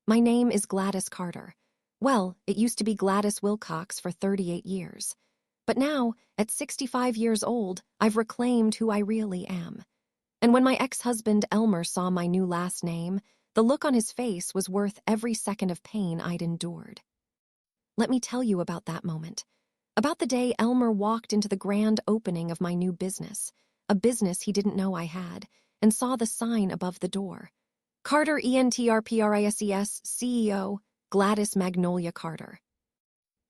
My name is Gladys Carter. Well, it used to be Gladys Wilcox for 38 years. But now, at 65 years old, I've reclaimed who I really am. And when my ex-husband Elmer saw my new last name, the look on his face was worth every second of pain I'd endured. Let me tell you about that moment. About the day Elmer walked into the grand opening of my new business, a business he didn't know I had, and saw the sign above the door. Carter Enterprises CEO, Gladys Magnolia Carter.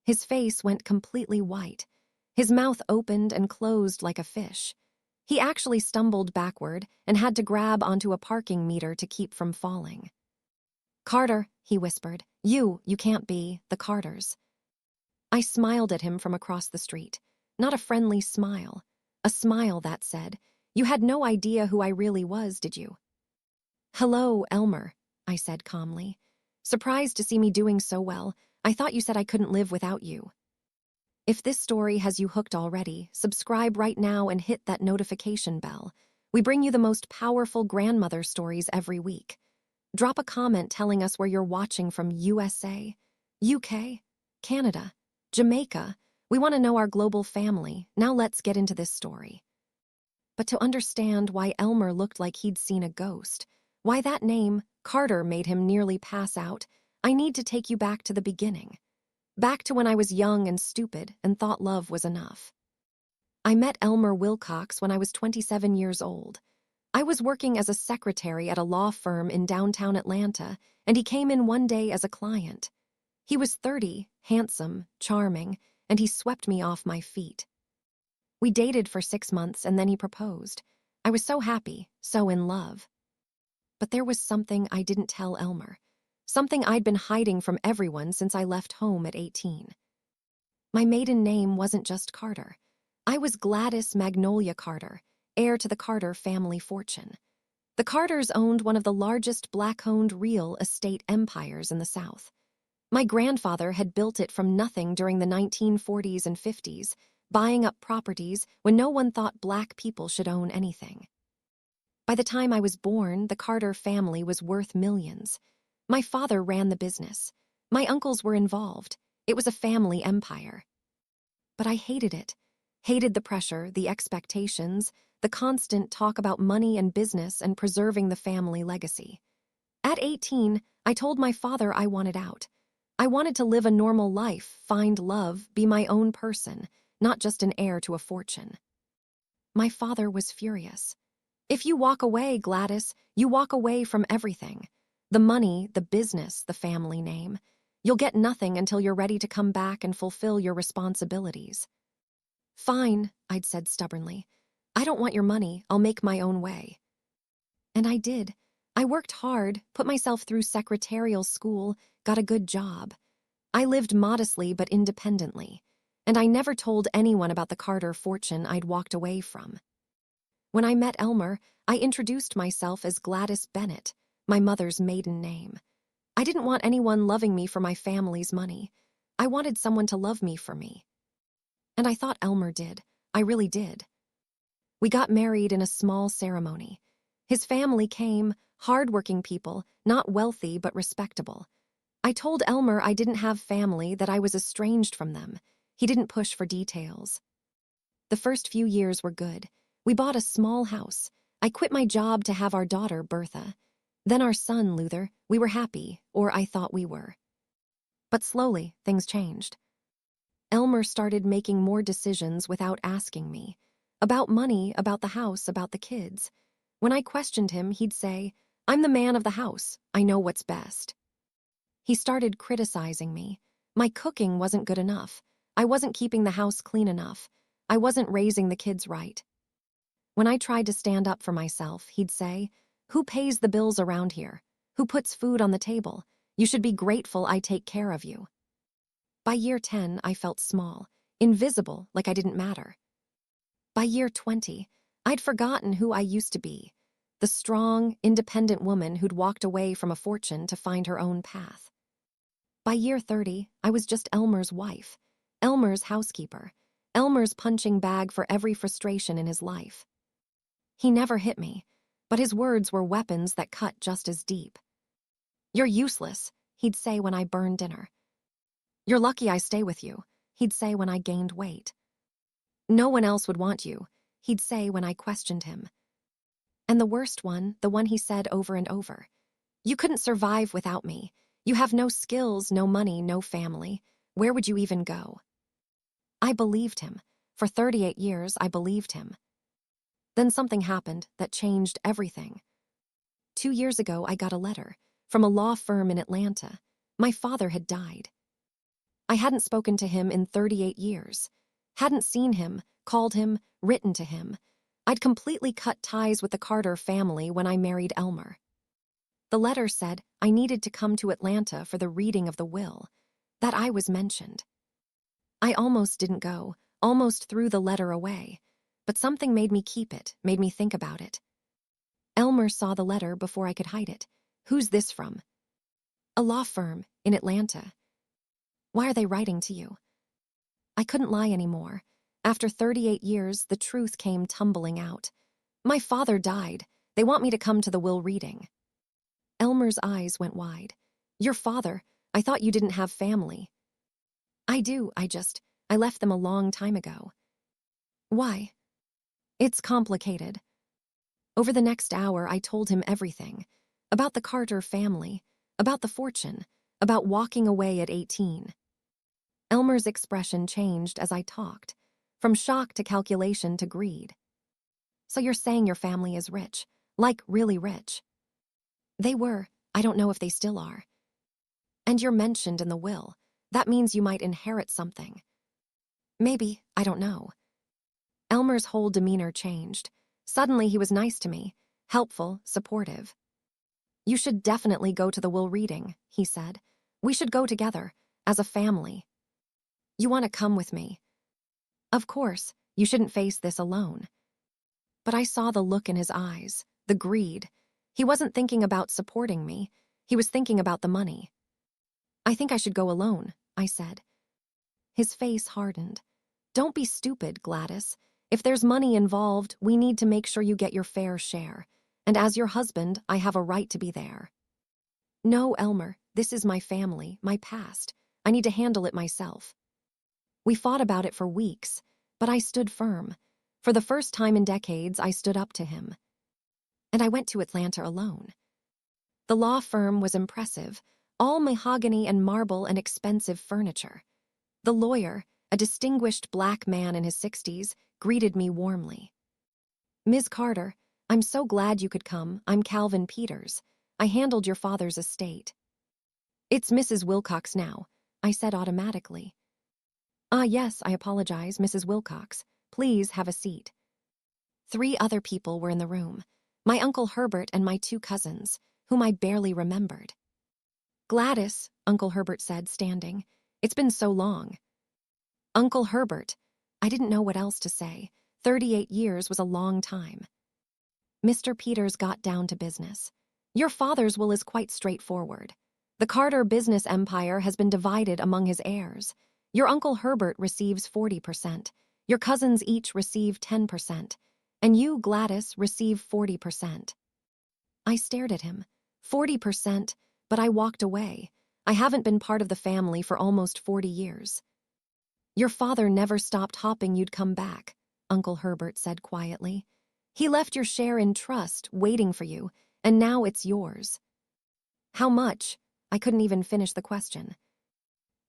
His face went completely white. His mouth opened and closed like a fish. He actually stumbled backward and had to grab onto a parking meter to keep from falling. "Carter," he whispered, you can't be the Carters." I smiled at him from across the street. Not a friendly smile. A smile that said, "You had no idea who I really was, did you?" "Hello, Elmer," I said calmly. "Surprised to see me doing so well. I thought you said I couldn't live without you." If this story has you hooked already, subscribe right now and hit that notification bell. We bring you the most powerful grandmother stories every week. Drop a comment telling us where you're watching from: USA, UK, Canada, Jamaica. We want to know our global family. Now let's get into this story. But to understand why Elmer looked like he'd seen a ghost, why that name, Carter, made him nearly pass out, I need to take you back to the beginning. Back to when I was young and stupid and thought love was enough. I met Elmer Wilcox when I was 27 years old. I was working as a secretary at a law firm in downtown Atlanta, and he came in one day as a client. He was 30, handsome, charming, and he swept me off my feet. We dated for 6 months and then he proposed. I was so happy, so in love. But there was something I didn't tell Elmer. Something I'd been hiding from everyone since I left home at 18. My maiden name wasn't just Carter. I was Gladys Magnolia Carter, heir to the Carter family fortune. The Carters owned one of the largest black-owned real estate empires in the South. My grandfather had built it from nothing during the 1940s and 50s, buying up properties when no one thought black people should own anything. By the time I was born, the Carter family was worth millions. My father ran the business. My uncles were involved. It was a family empire. But I hated it. Hated the pressure, the expectations, the constant talk about money and business and preserving the family legacy. At 18, I told my father I wanted out. I wanted to live a normal life, find love, be my own person, not just an heir to a fortune. My father was furious. "If you walk away, Gladys, you walk away from everything. The money, the business, the family name. You'll get nothing until you're ready to come back and fulfill your responsibilities." "Fine," I'd said stubbornly. "I don't want your money. I'll make my own way." And I did. I worked hard, put myself through secretarial school, got a good job. I lived modestly but independently, and I never told anyone about the Carter fortune I'd walked away from. When I met Elmer, I introduced myself as Gladys Bennett, my mother's maiden name. I didn't want anyone loving me for my family's money. I wanted someone to love me for me. And I thought Elmer did. I really did. We got married in a small ceremony. His family came, hard-working people, not wealthy but respectable. I told Elmer I didn't have family, that I was estranged from them. He didn't push for details. The first few years were good. We bought a small house. I quit my job to have our daughter, Bertha. Then our son, Luther. We were happy, or I thought we were. But slowly, things changed. Elmer started making more decisions without asking me. About money, about the house, about the kids. When I questioned him, he'd say, "I'm the man of the house. I know what's best." He started criticizing me. My cooking wasn't good enough. I wasn't keeping the house clean enough. I wasn't raising the kids right. When I tried to stand up for myself, he'd say, "Who pays the bills around here? Who puts food on the table? You should be grateful I take care of you." By year 10, I felt small, invisible, like I didn't matter. By year 20, I'd forgotten who I used to be, the strong, independent woman who'd walked away from a fortune to find her own path. By year 30, I was just Elmer's wife, Elmer's housekeeper, Elmer's punching bag for every frustration in his life. He never hit me, but his words were weapons that cut just as deep. "You're useless. he'd say when I burned dinner. You're lucky I stay with you, he'd say when I gained weight. No one else would want you, he'd say when I questioned him. And the worst one, the one he said over and over. You couldn't survive without me. You have no skills, no money, no family. Where would you even go? I believed him. For 38 years, I believed him. Then something happened that changed everything. 2 years ago, I got a letter from a law firm in Atlanta. My father had died. I hadn't spoken to him in 38 years. Hadn't seen him, called him, written to him. I'd completely cut ties with the Carter family when I married Elmer. The letter said I needed to come to Atlanta for the reading of the will, that I was mentioned. I almost didn't go, almost threw the letter away, but something made me keep it, made me think about it. Elmer saw the letter before I could hide it. Who's this from? A law firm in Atlanta. Why are they writing to you? I couldn't lie anymore. After 38 years, the truth came tumbling out. My father died. They want me to come to the will reading. Elmer's eyes went wide. Your father? I thought you didn't have family. I do, I left them a long time ago. Why? It's complicated. Over the next hour, I told him everything. About the Carter family, about the fortune, about walking away at 18. Elmer's expression changed as I talked, from shock to calculation to greed. So you're saying your family is rich, like really rich? They were. I don't know if they still are. And you're mentioned in the will. That means you might inherit something. Maybe, I don't know. Elmer's whole demeanor changed. Suddenly he was nice to me, helpful, supportive. You should definitely go to the will reading, he said. We should go together, as a family. You want to come with me? Of course, you shouldn't face this alone. But I saw the look in his eyes, the greed. He wasn't thinking about supporting me. He was thinking about the money. I think I should go alone, I said. His face hardened. Don't be stupid, Gladys. If there's money involved, we need to make sure you get your fair share. And as your husband, I have a right to be there. No, Elmer, this is my family, my past. I need to handle it myself. We fought about it for weeks, but I stood firm. For the first time in decades, I stood up to him. And I went to Atlanta alone. The law firm was impressive, all mahogany and marble and expensive furniture. The lawyer, a distinguished black man in his 60s, greeted me warmly. Ms. Carter, I'm so glad you could come. I'm Calvin Peters. I handled your father's estate. It's Mrs. Wilcox now, I said automatically. Yes, I apologize, Mrs. Wilcox. Please have a seat. 3 other people were in the room. My Uncle Herbert and my 2 cousins, whom I barely remembered. Gladys, Uncle Herbert said, standing. It's been so long. Uncle Herbert. I didn't know what else to say. 38 years was a long time. Mr. Peters got down to business. Your father's will is quite straightforward. The Carter business empire has been divided among his heirs. Your Uncle Herbert receives 40%. Your cousins each receive 10%. And you, Gladys, receive 40%. I stared at him. 40%, but I walked away. I haven't been part of the family for almost 40 years. Your father never stopped hoping you'd come back, Uncle Herbert said quietly. He left your share in trust, waiting for you, and now it's yours. How much? I couldn't even finish the question.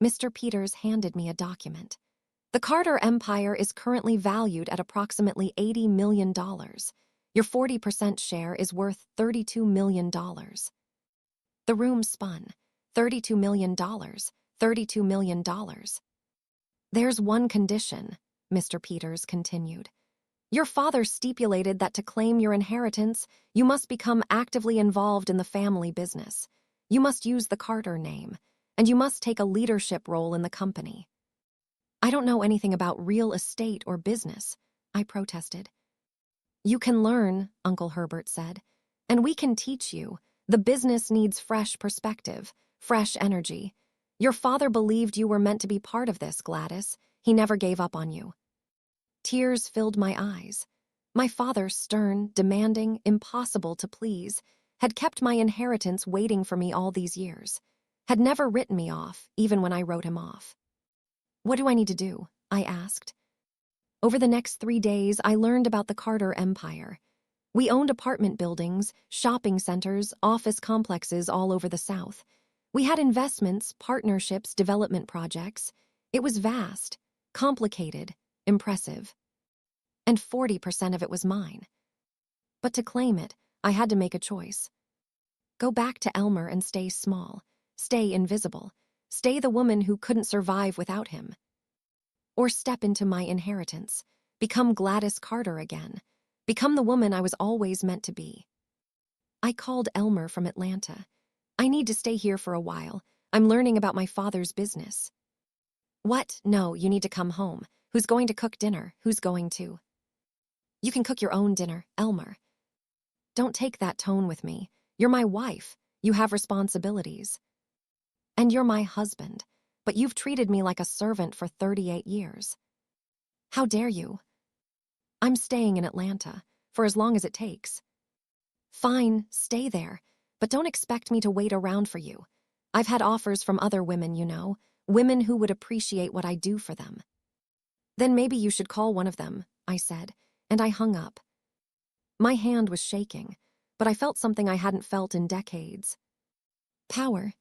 Mr. Peters handed me a document. The Carter Empire is currently valued at approximately $80 million. Your 40% share is worth $32 million. The room spun. $32 million. $32 million. There's one condition, Mr. Peters continued. Your father stipulated that to claim your inheritance, you must become actively involved in the family business. You must use the Carter name, and you must take a leadership role in the company. I don't know anything about real estate or business, I protested. You can learn, Uncle Herbert said, and we can teach you. The business needs fresh perspective, fresh energy. Your father believed you were meant to be part of this, Gladys. He never gave up on you. Tears filled my eyes. My father, stern, demanding, impossible to please, had kept my inheritance waiting for me all these years. had never written me off, even when I wrote him off. What do I need to do? I asked. Over the next 3 days, I learned about the Carter empire. We owned apartment buildings, shopping centers, office complexes all over the South. We had investments, partnerships, development projects. It was vast, complicated, impressive. And 40% of it was mine. But to claim it, I had to make a choice. Go back to Elmer and stay small, stay invisible, stay the woman who couldn't survive without him. Or step into my inheritance, become Gladys Carter again, become the woman I was always meant to be. I called Elmer from Atlanta. I need to stay here for a while. I'm learning about my father's business. What? No, you need to come home. Who's going to cook dinner? Who's going to? You can cook your own dinner, Elmer. Don't take that tone with me. You're my wife. You have responsibilities. And you're my husband, but you've treated me like a servant for 38 years. How dare you? I'm staying in Atlanta, for as long as it takes. Fine, stay there, but don't expect me to wait around for you. I've had offers from other women, you know, women who would appreciate what I do for them. Then maybe you should call one of them, I said, and I hung up. My hand was shaking, but I felt something I hadn't felt in decades. Power.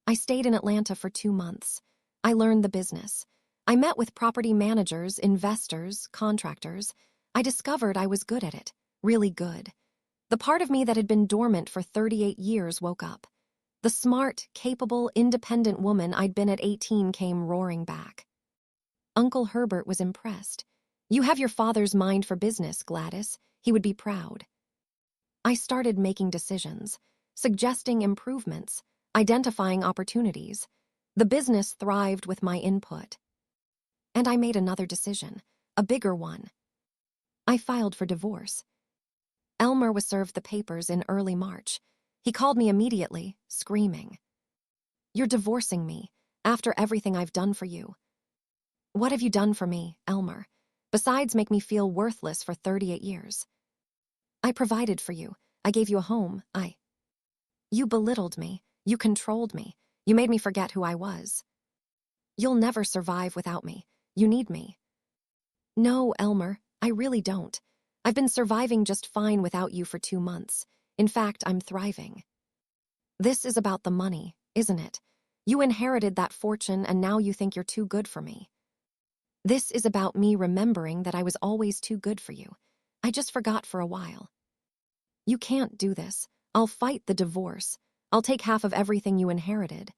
I stayed in Atlanta for 2 months. I learned the business. I met with property managers, investors, contractors. I discovered I was good at it, really good. The part of me that had been dormant for 38 years woke up. The smart, capable, independent woman I'd been at 18 came roaring back. Uncle Herbert was impressed. You have your father's mind for business, Gladys. He would be proud. I started making decisions, suggesting improvements, identifying opportunities. The business thrived with my input. And I made another decision, a bigger one. I filed for divorce. Elmer was served the papers in early March. He called me immediately, screaming. You're divorcing me, after everything I've done for you. What have you done for me, Elmer, besides make me feel worthless for 38 years? I provided for you. I gave you a home. You belittled me. You controlled me. You made me forget who I was. You'll never survive without me. You need me. No, Elmer, I really don't. I've been surviving just fine without you for 2 months. In fact, I'm thriving. This is about the money, isn't it? You inherited that fortune and now you think you're too good for me. This is about me remembering that I was always too good for you. I just forgot for a while. You can't do this. I'll fight the divorce. I'll take half of everything you inherited.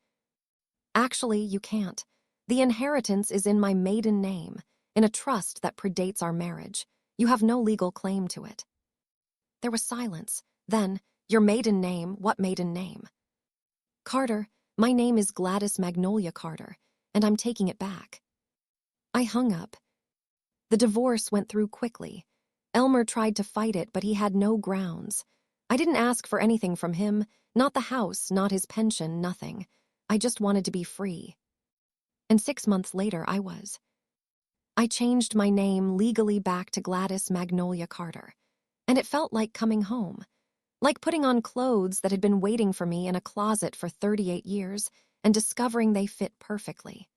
Actually, you can't. The inheritance is in my maiden name, in a trust that predates our marriage. You have no legal claim to it. There was silence. Then, your maiden name, what maiden name? Carter, my name is Gladys Magnolia Carter, and I'm taking it back. I hung up. The divorce went through quickly. Elmer tried to fight it, but he had no grounds. I didn't ask for anything from him, not the house, not his pension, nothing. I just wanted to be free. And 6 months later, I was. I changed my name legally back to Gladys Magnolia Carter, and it felt like coming home, like putting on clothes that had been waiting for me in a closet for 38 years and discovering they fit perfectly.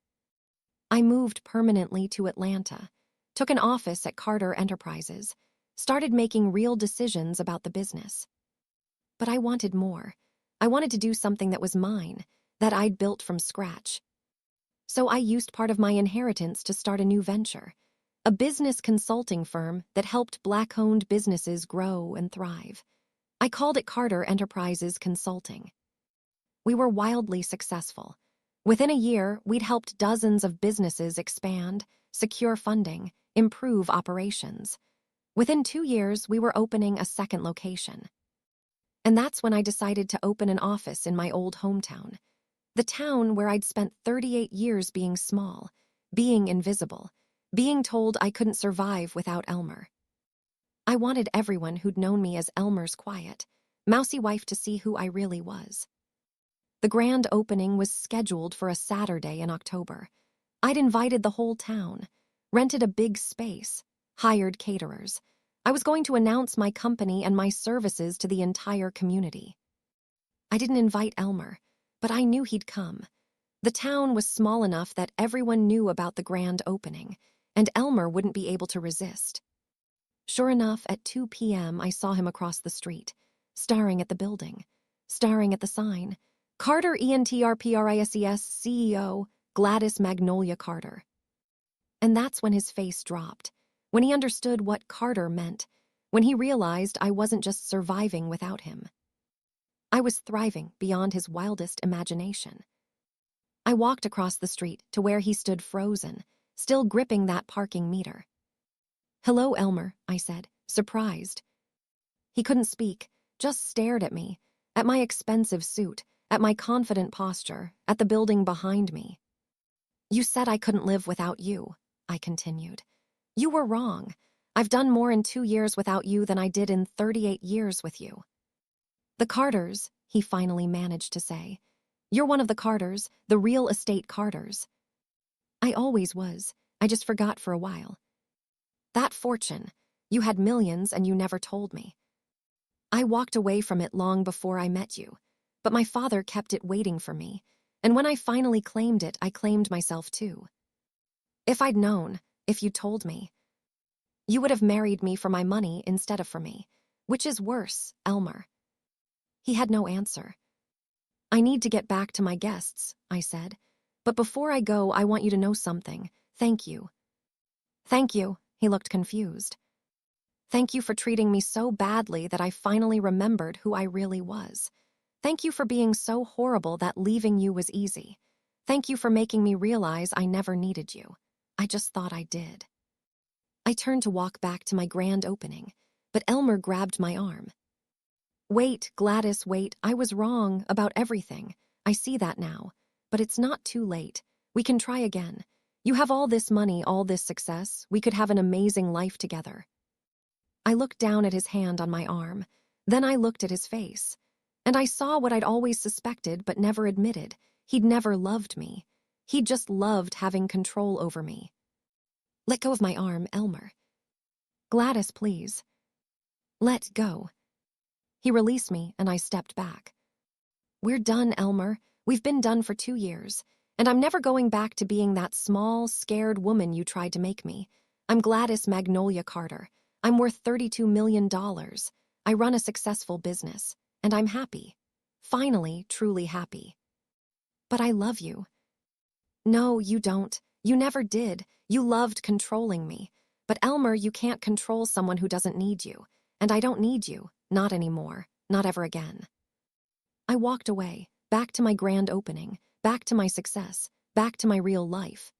I moved permanently to Atlanta, took an office at Carter Enterprises, started making real decisions about the business. But I wanted more. I wanted to do something that was mine, that I'd built from scratch. So I used part of my inheritance to start a new venture, a business consulting firm that helped Black-owned businesses grow and thrive. I called it Carter Enterprises Consulting. We were wildly successful. Within a year, we'd helped dozens of businesses expand, secure funding, improve operations. Within 2 years, we were opening a second location. And that's when I decided to open an office in my old hometown, the town where I'd spent 38 years being small, being invisible, being told I couldn't survive without Elmer. I wanted everyone who'd known me as Elmer's quiet, mousy wife to see who I really was. The grand opening was scheduled for a Saturday in October. I'd invited the whole town, rented a big space, hired caterers. I was going to announce my company and my services to the entire community. I didn't invite Elmer, But I knew he'd come. The town was small enough that everyone knew about the grand opening, and Elmer wouldn't be able to resist. Sure enough, at 2 p.m., I saw him across the street, staring at the building, staring at the sign. Carter ENTRPRISES CEO, Gladys Magnolia Carter. And that's when his face dropped, when he understood what Carter meant, when he realized I wasn't just surviving without him. I was thriving beyond his wildest imagination. I walked across the street to where he stood frozen, still gripping that parking meter. "Hello, Elmer," I said, surprised. He couldn't speak, just stared at me, at my expensive suit, at my confident posture, at the building behind me. "You said I couldn't live without you," I continued. "You were wrong. I've done more in 2 years without you than I did in 38 years with you." "The Carters," he finally managed to say. "You're one of the Carters, the real estate Carters." "I always was. I just forgot for a while." "That fortune. You had millions and you never told me." "I walked away from it long before I met you, but my father kept it waiting for me, and when I finally claimed it, I claimed myself too. If I'd known, if you'd told me, you would have married me for my money instead of for me. Which is worse, Elmer?" He had no answer. "I need to get back to my guests," I said. "But before I go, I want you to know something. Thank you." "Thank you," he looked confused. "Thank you for treating me so badly that I finally remembered who I really was. Thank you for being so horrible that leaving you was easy. Thank you for making me realize I never needed you. I just thought I did." I turned to walk back to my grand opening, but Elmer grabbed my arm. "Wait, Gladys, wait. I was wrong about everything. I see that now. But it's not too late. We can try again. You have all this money, all this success. We could have an amazing life together." I looked down at his hand on my arm. Then I looked at his face. And I saw what I'd always suspected but never admitted. He'd never loved me. He'd just loved having control over me. "Let go of my arm, Elmer." "Gladys, please." "Let go." He released me, and I stepped back. "We're done, Elmer. We've been done for 2 years. And I'm never going back to being that small, scared woman you tried to make me. I'm Gladys Magnolia Carter. I'm worth $32 million. I run a successful business. And I'm happy. Finally, truly happy." "But I love you." "No, you don't. You never did. You loved controlling me. But Elmer, you can't control someone who doesn't need you. And I don't need you. Not anymore. Not ever again." I walked away, back to my grand opening, back to my success, back to my real life.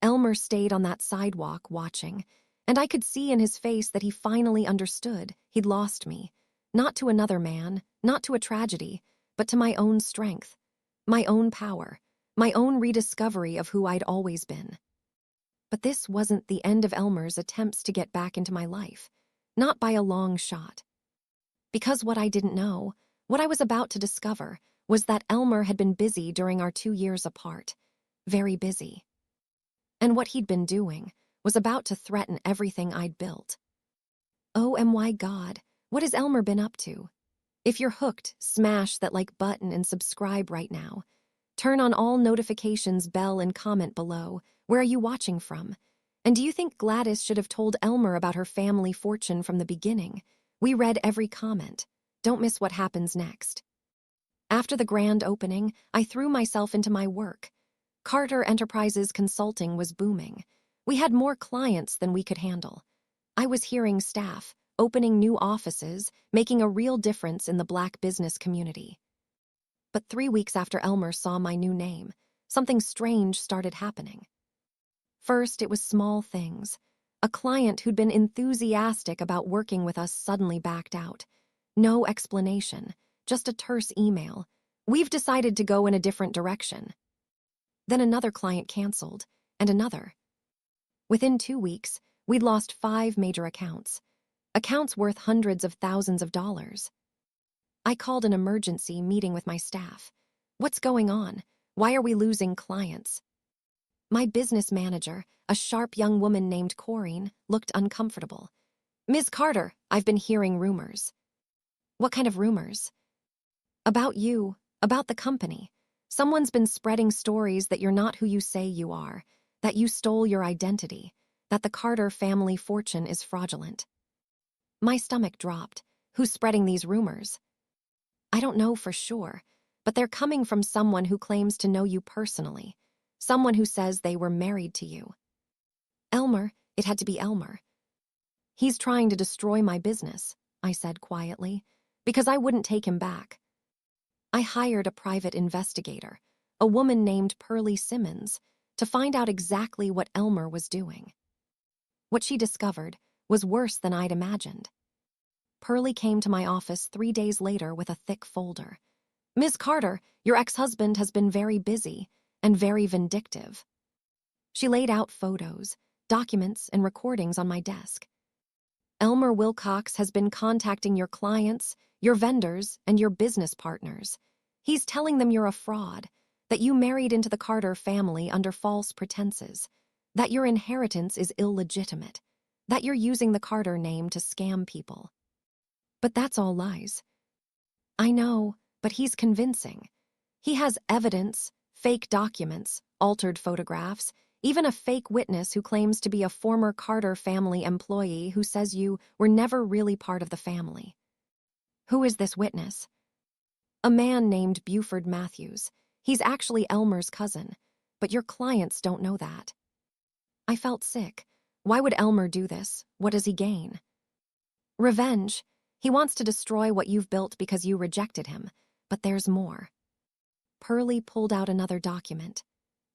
Elmer stayed on that sidewalk watching, and I could see in his face that he finally understood he'd lost me. Not to another man, not to a tragedy, but to my own strength, my own power, my own rediscovery of who I'd always been. But this wasn't the end of Elmer's attempts to get back into my life, not by a long shot. Because what I didn't know, what I was about to discover, was that Elmer had been busy during our 2 years apart, very busy. And what he'd been doing was about to threaten everything I'd built. Oh my God, what has Elmer been up to? If you're hooked, smash that like button and subscribe right now. Turn on all notifications, bell, and comment below. Where are you watching from? And do you think Gladys should have told Elmer about her family fortune from the beginning? We read every comment. Don't miss what happens next. After the grand opening, I threw myself into my work. Carter Enterprises Consulting was booming. We had more clients than we could handle. I was hearing staff, opening new offices, making a real difference in the Black business community. But 3 weeks after Elmer saw my new name, something strange started happening. First, it was small things. A client who'd been enthusiastic about working with us suddenly backed out. No explanation, just a terse email. "We've decided to go in a different direction." Then another client canceled, and another. Within 2 weeks, we'd lost 5 major accounts. Accounts worth hundreds of thousands of dollars. I called an emergency meeting with my staff. What's going on? Why are we losing clients? My business manager, a sharp young woman named Corinne, looked uncomfortable. "Ms. Carter, I've been hearing rumors." "What kind of rumors?" "About you. About the company. Someone's been spreading stories that you're not who you say you are, that you stole your identity, that the Carter family fortune is fraudulent. My stomach dropped. Who's spreading these rumors? I don't know for sure, but they're coming from someone who claims to know you personally, someone who says they were married to you. Elmer, it had to be Elmer. He's trying to destroy my business, I said quietly, because I wouldn't take him back. I hired a private investigator, a woman named Pearlie Simmons, to find out exactly what Elmer was doing. What she discovered was worse than I'd imagined. Pearlie came to my office 3 days later with a thick folder. "Ms. Carter, your ex-husband has been very busy and very vindictive." She laid out photos, documents, and recordings on my desk. "Elmer Wilcox has been contacting your clients, your vendors, and your business partners. He's telling them you're a fraud, that you married into the Carter family under false pretenses, that your inheritance is illegitimate, that you're using the Carter name to scam people." But that's all lies. I know, but he's convincing. He has evidence, fake documents, altered photographs, even a fake witness who claims to be a former Carter family employee who says you were never really part of the family. Who is this witness? A man named Buford Matthews. He's actually Elmer's cousin, but your clients don't know that. I felt sick. Why would Elmer do this? What does he gain? Revenge. He wants to destroy what you've built because you rejected him, but there's more. Pearlie pulled out another document.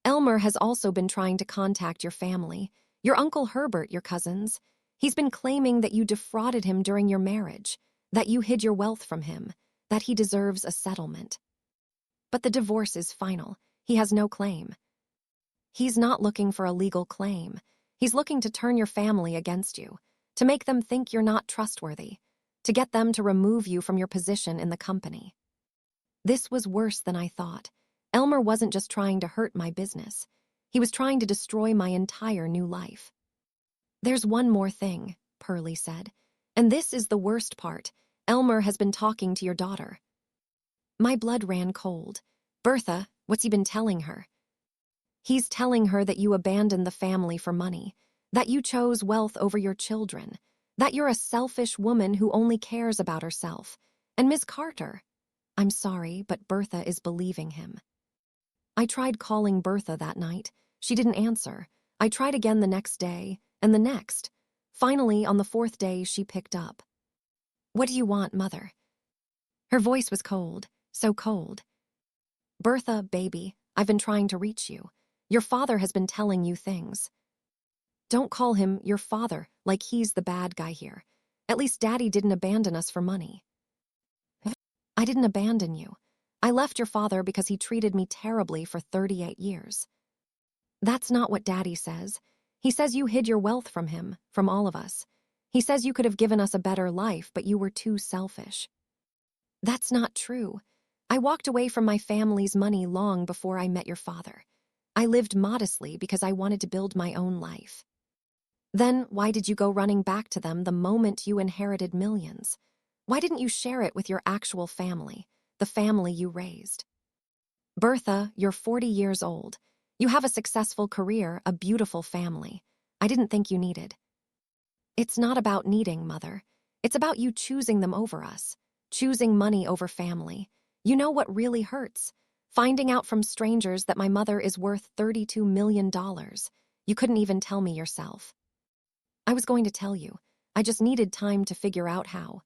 "Elmer has also been trying to contact your family, your Uncle Herbert, your cousins. He's been claiming that you defrauded him during your marriage, that you hid your wealth from him, that he deserves a settlement. But the divorce is final. He has no claim." "He's not looking for a legal claim. He's looking to turn your family against you, to make them think you're not trustworthy, to get them to remove you from your position in the company." This was worse than I thought. Elmer wasn't just trying to hurt my business. He was trying to destroy my entire new life. "There's one more thing," Pearlie said, "and this is the worst part. Elmer has been talking to your daughter." My blood ran cold. "Bertha, what's he been telling her?" "He's telling her that you abandoned the family for money, that you chose wealth over your children, that you're a selfish woman who only cares about herself. And Miss Carter—" I'm sorry, but Bertha is believing him. I tried calling Bertha that night. She didn't answer. I tried again the next day, and the next. Finally, on the 4th day, she picked up. "What do you want, Mother?" Her voice was cold, so cold. "Bertha, baby, I've been trying to reach you. Your father has been telling you things." "Don't call him your father like he's the bad guy here. At least Daddy didn't abandon us for money." "I didn't abandon you. I left your father because he treated me terribly for 38 years. "That's not what Daddy says. He says you hid your wealth from him, from all of us. He says you could have given us a better life, but you were too selfish." "That's not true. I walked away from my family's money long before I met your father. I lived modestly because I wanted to build my own life." "Then why did you go running back to them the moment you inherited millions? Why didn't you share it with your actual family, the family you raised?" "Bertha, you're 40 years old. You have a successful career, a beautiful family. I didn't think you needed." "It's not about needing, Mother. It's about you choosing them over us, choosing money over family. You know what really hurts? Finding out from strangers that my mother is worth $32 million. You couldn't even tell me yourself." "I was going to tell you. I just needed time to figure out how."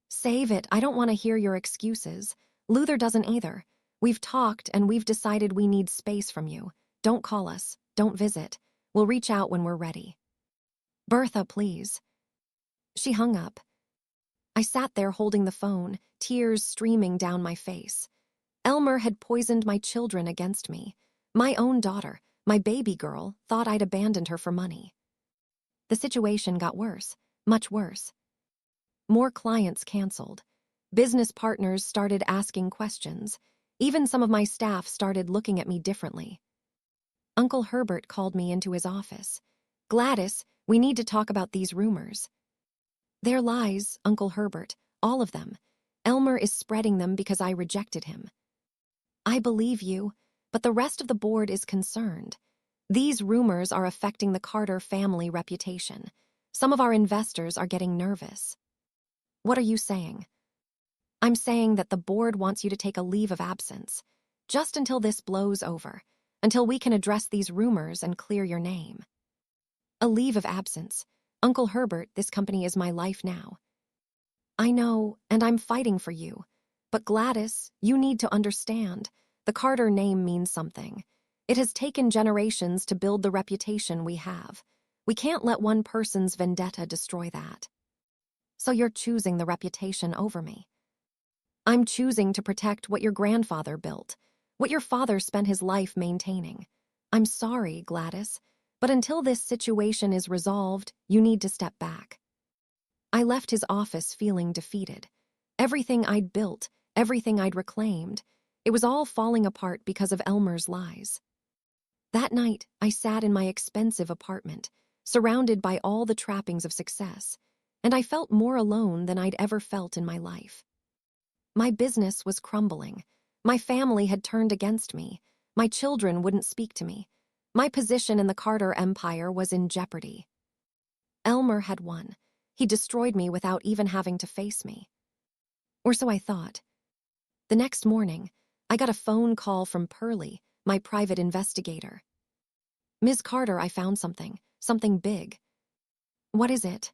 "Save it. I don't want to hear your excuses. Luther doesn't either. We've talked and we've decided we need space from you. Don't call us. Don't visit. We'll reach out when we're ready." "Bertha, please." She hung up. I sat there holding the phone, tears streaming down my face. Elmer had poisoned my children against me. My own daughter, my baby girl, thought I'd abandoned her for money. The situation got worse, much worse. More clients canceled. Business partners started asking questions. Even some of my staff started looking at me differently. Uncle Herbert called me into his office. "Gladys, we need to talk about these rumors." "They're lies, Uncle Herbert, all of them. Elmer is spreading them because I rejected him." I believe you, but the rest of the board is concerned. These rumors are affecting the Carter family reputation. Some of our investors are getting nervous. What are you saying? I'm saying that the board wants you to take a leave of absence, just until this blows over, until we can address these rumors and clear your name. A leave of absence. Uncle Herbert, this company is my life now. I know, and I'm fighting for you. But Gladys, you need to understand. The Carter name means something. It has taken generations to build the reputation we have. We can't let one person's vendetta destroy that. So you're choosing the reputation over me. I'm choosing to protect what your grandfather built, what your father spent his life maintaining. I'm sorry, Gladys, but until this situation is resolved, you need to step back. I left his office feeling defeated. Everything I'd built, everything I'd reclaimed, it was all falling apart because of Elmer's lies. That night, I sat in my expensive apartment, surrounded by all the trappings of success, and I felt more alone than I'd ever felt in my life. My business was crumbling. My family had turned against me. My children wouldn't speak to me. My position in the Carter empire was in jeopardy. Elmer had won. He destroyed me without even having to face me. Or so I thought. The next morning, I got a phone call from Pearlie, my private investigator. Ms. Carter, I found something big. What is it?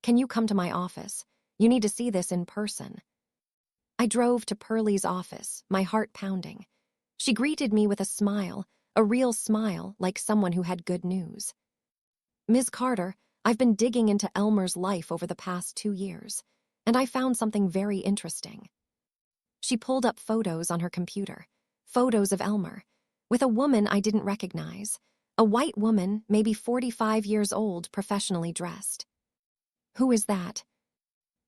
Can you come to my office? You need to see this in person. I drove to Pearlie's office, my heart pounding. She greeted me with a smile, a real smile, like someone who had good news. Ms. Carter, I've been digging into Elmer's life over the past 2 years, and I found something very interesting. She pulled up photos on her computer, photos of Elmer, with a woman I didn't recognize, a white woman, maybe 45 years old, professionally dressed. Who is that?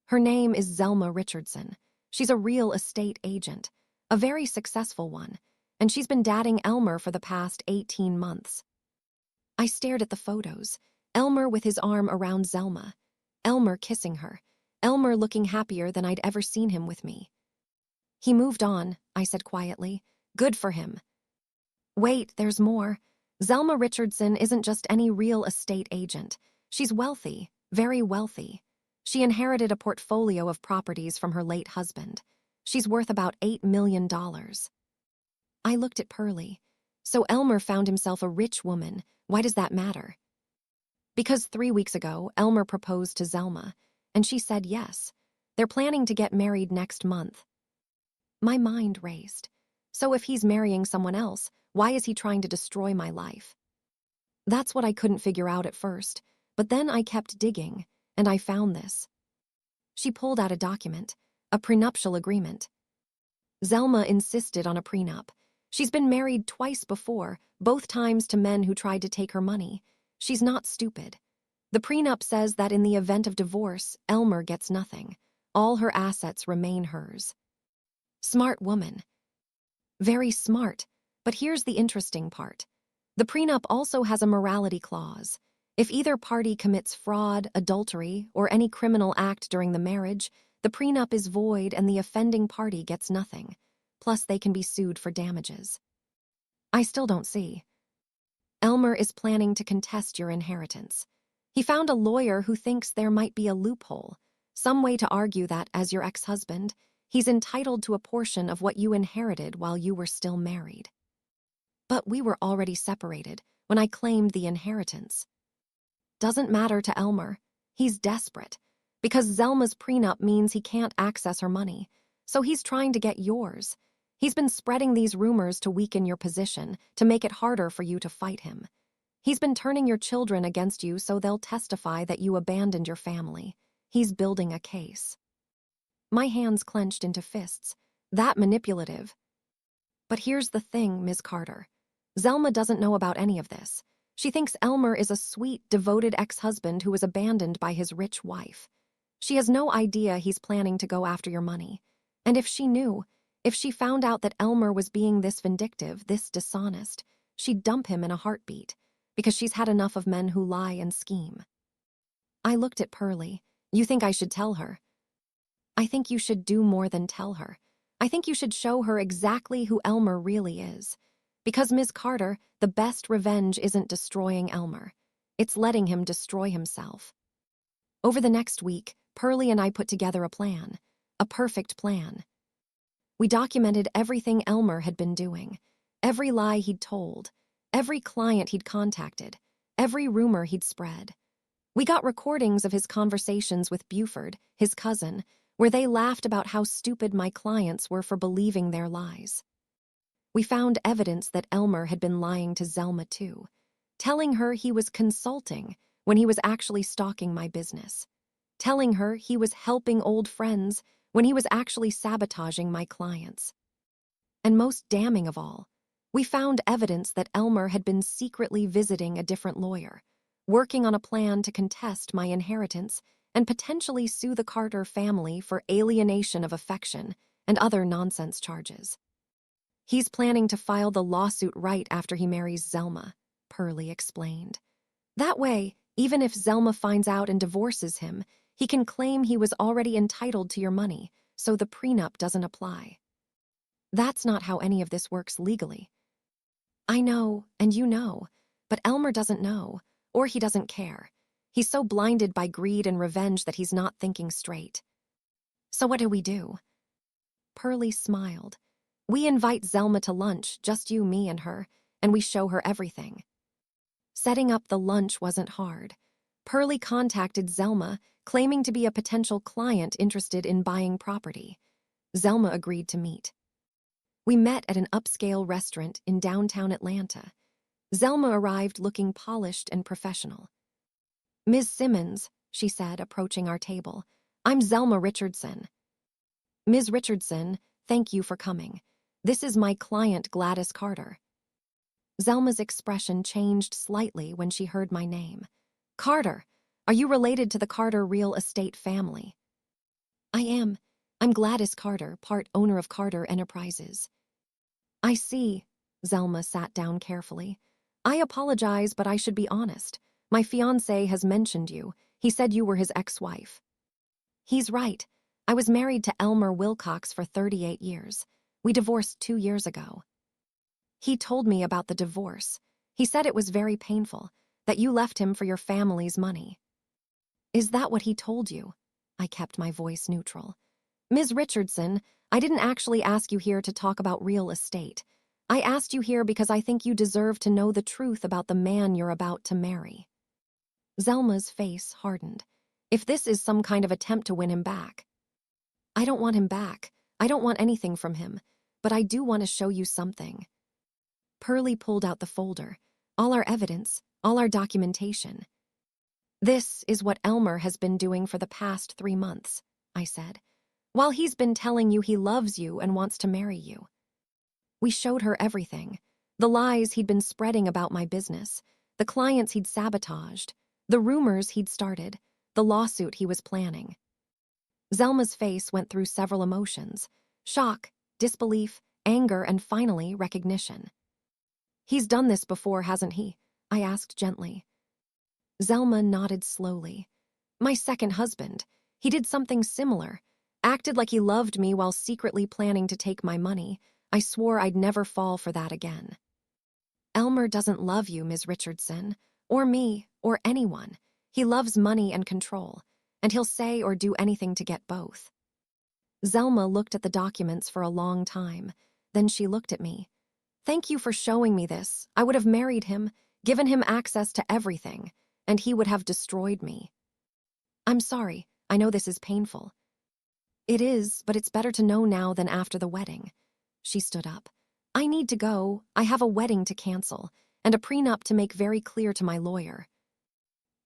Her name is Zelma Richardson. She's a real estate agent, a very successful one, and she's been dating Elmer for the past 18 months. I stared at the photos, Elmer with his arm around Zelma, Elmer kissing her, Elmer looking happier than I'd ever seen him with me. He moved on, I said quietly. Good for him. Wait, there's more. Zelma Richardson isn't just any real estate agent. She's wealthy, very wealthy. She inherited a portfolio of properties from her late husband. She's worth about $8 million. I looked at Pearlie. So Elmer found himself a rich woman. Why does that matter? Because 3 weeks ago, Elmer proposed to Zelma, and she said yes. They're planning to get married next month. My mind raced. So if he's marrying someone else, why is he trying to destroy my life? That's what I couldn't figure out at first, but then I kept digging, and I found this. She pulled out a document, a prenuptial agreement. Zelma insisted on a prenup. She's been married twice before, both times to men who tried to take her money. She's not stupid. The prenup says that in the event of divorce, Elmer gets nothing. All her assets remain hers. Smart woman. Very smart, but here's the interesting part. The prenup also has a morality clause. If either party commits fraud, adultery, or any criminal act during the marriage, the prenup is void and the offending party gets nothing. Plus, they can be sued for damages. I still don't see. Elmer is planning to contest your inheritance. He found a lawyer who thinks there might be a loophole, some way to argue that, as your ex-husband, he's entitled to a portion of what you inherited while you were still married. But we were already separated when I claimed the inheritance. Doesn't matter to Elmer. He's desperate. Because Zelma's prenup means he can't access her money, so he's trying to get yours. He's been spreading these rumors to weaken your position, to make it harder for you to fight him. He's been turning your children against you so they'll testify that you abandoned your family. He's building a case. My hands clenched into fists. That manipulative. But here's the thing, Ms. Carter. Zelma doesn't know about any of this. She thinks Elmer is a sweet, devoted ex-husband who was abandoned by his rich wife. She has no idea he's planning to go after your money. And if she knew, if she found out that Elmer was being this vindictive, this dishonest, she'd dump him in a heartbeat, because she's had enough of men who lie and scheme. I looked at Pearlie. You think I should tell her? I think you should do more than tell her. I think you should show her exactly who Elmer really is. Because, Ms. Carter, the best revenge isn't destroying Elmer. It's letting him destroy himself. Over the next week, Pearlie and I put together a plan. A perfect plan. We documented everything Elmer had been doing. Every lie he'd told. Every client he'd contacted. Every rumor he'd spread. We got recordings of his conversations with Buford, his cousin, where they laughed about how stupid my clients were for believing their lies. We found evidence that Elmer had been lying to Zelma too, telling her he was consulting when he was actually stalking my business, telling her he was helping old friends when he was actually sabotaging my clients. And most damning of all, we found evidence that Elmer had been secretly visiting a different lawyer, working on a plan to contest my inheritance and potentially sue the Carter family for alienation of affection and other nonsense charges. He's planning to file the lawsuit right after he marries Zelma, Pearlie explained. That way, even if Zelma finds out and divorces him, he can claim he was already entitled to your money, so the prenup doesn't apply. That's not how any of this works legally. I know, and you know, but Elmer doesn't know, or he doesn't care. He's so blinded by greed and revenge that he's not thinking straight. So what do? Pearlie smiled. We invite Zelma to lunch, just you, me, and her, and we show her everything. Setting up the lunch wasn't hard. Pearlie contacted Zelma, claiming to be a potential client interested in buying property. Zelma agreed to meet. We met at an upscale restaurant in downtown Atlanta. Zelma arrived looking polished and professional. Ms. Simmons, she said, approaching our table. I'm Zelma Richardson. Ms. Richardson, thank you for coming. This is my client, Gladys Carter. Zelma's expression changed slightly when she heard my name. Carter, are you related to the Carter real estate family? I am. I'm Gladys Carter, part owner of Carter Enterprises. I see. Zelma sat down carefully. I apologize, but I should be honest. My fiancé has mentioned you. He said you were his ex-wife. He's right. I was married to Elmer Wilcox for 38 years. We divorced 2 years ago. He told me about the divorce. He said it was very painful, that you left him for your family's money. Is that what he told you? I kept my voice neutral. Ms. Richardson, I didn't actually ask you here to talk about real estate. I asked you here because I think you deserve to know the truth about the man you're about to marry. Zelma's face hardened. If this is some kind of attempt to win him back. I don't want him back. I don't want anything from him. But I do want to show you something. Pearlie pulled out the folder. All our evidence, all our documentation. This is what Elmer has been doing for the past 3 months, I said. While he's been telling you he loves you and wants to marry you. We showed her everything. The lies he'd been spreading about my business, the clients he'd sabotaged, the rumors he'd started, the lawsuit he was planning. Zelma's face went through several emotions: shock, disbelief, anger, and finally recognition. He's done this before, hasn't he? I asked gently. Zelma nodded slowly. My second husband. He did something similar. Acted like he loved me while secretly planning to take my money. I swore I'd never fall for that again. Elmer doesn't love you, Ms. Richardson, or me, or anyone. He loves money and control, and he'll say or do anything to get both. Zelma looked at the documents for a long time. Then she looked at me. Thank you for showing me this. I would have married him, given him access to everything, and he would have destroyed me. I'm sorry. I know this is painful. It is, but it's better to know now than after the wedding. She stood up. I need to go. I have a wedding to cancel, and a prenup to make very clear to my lawyer.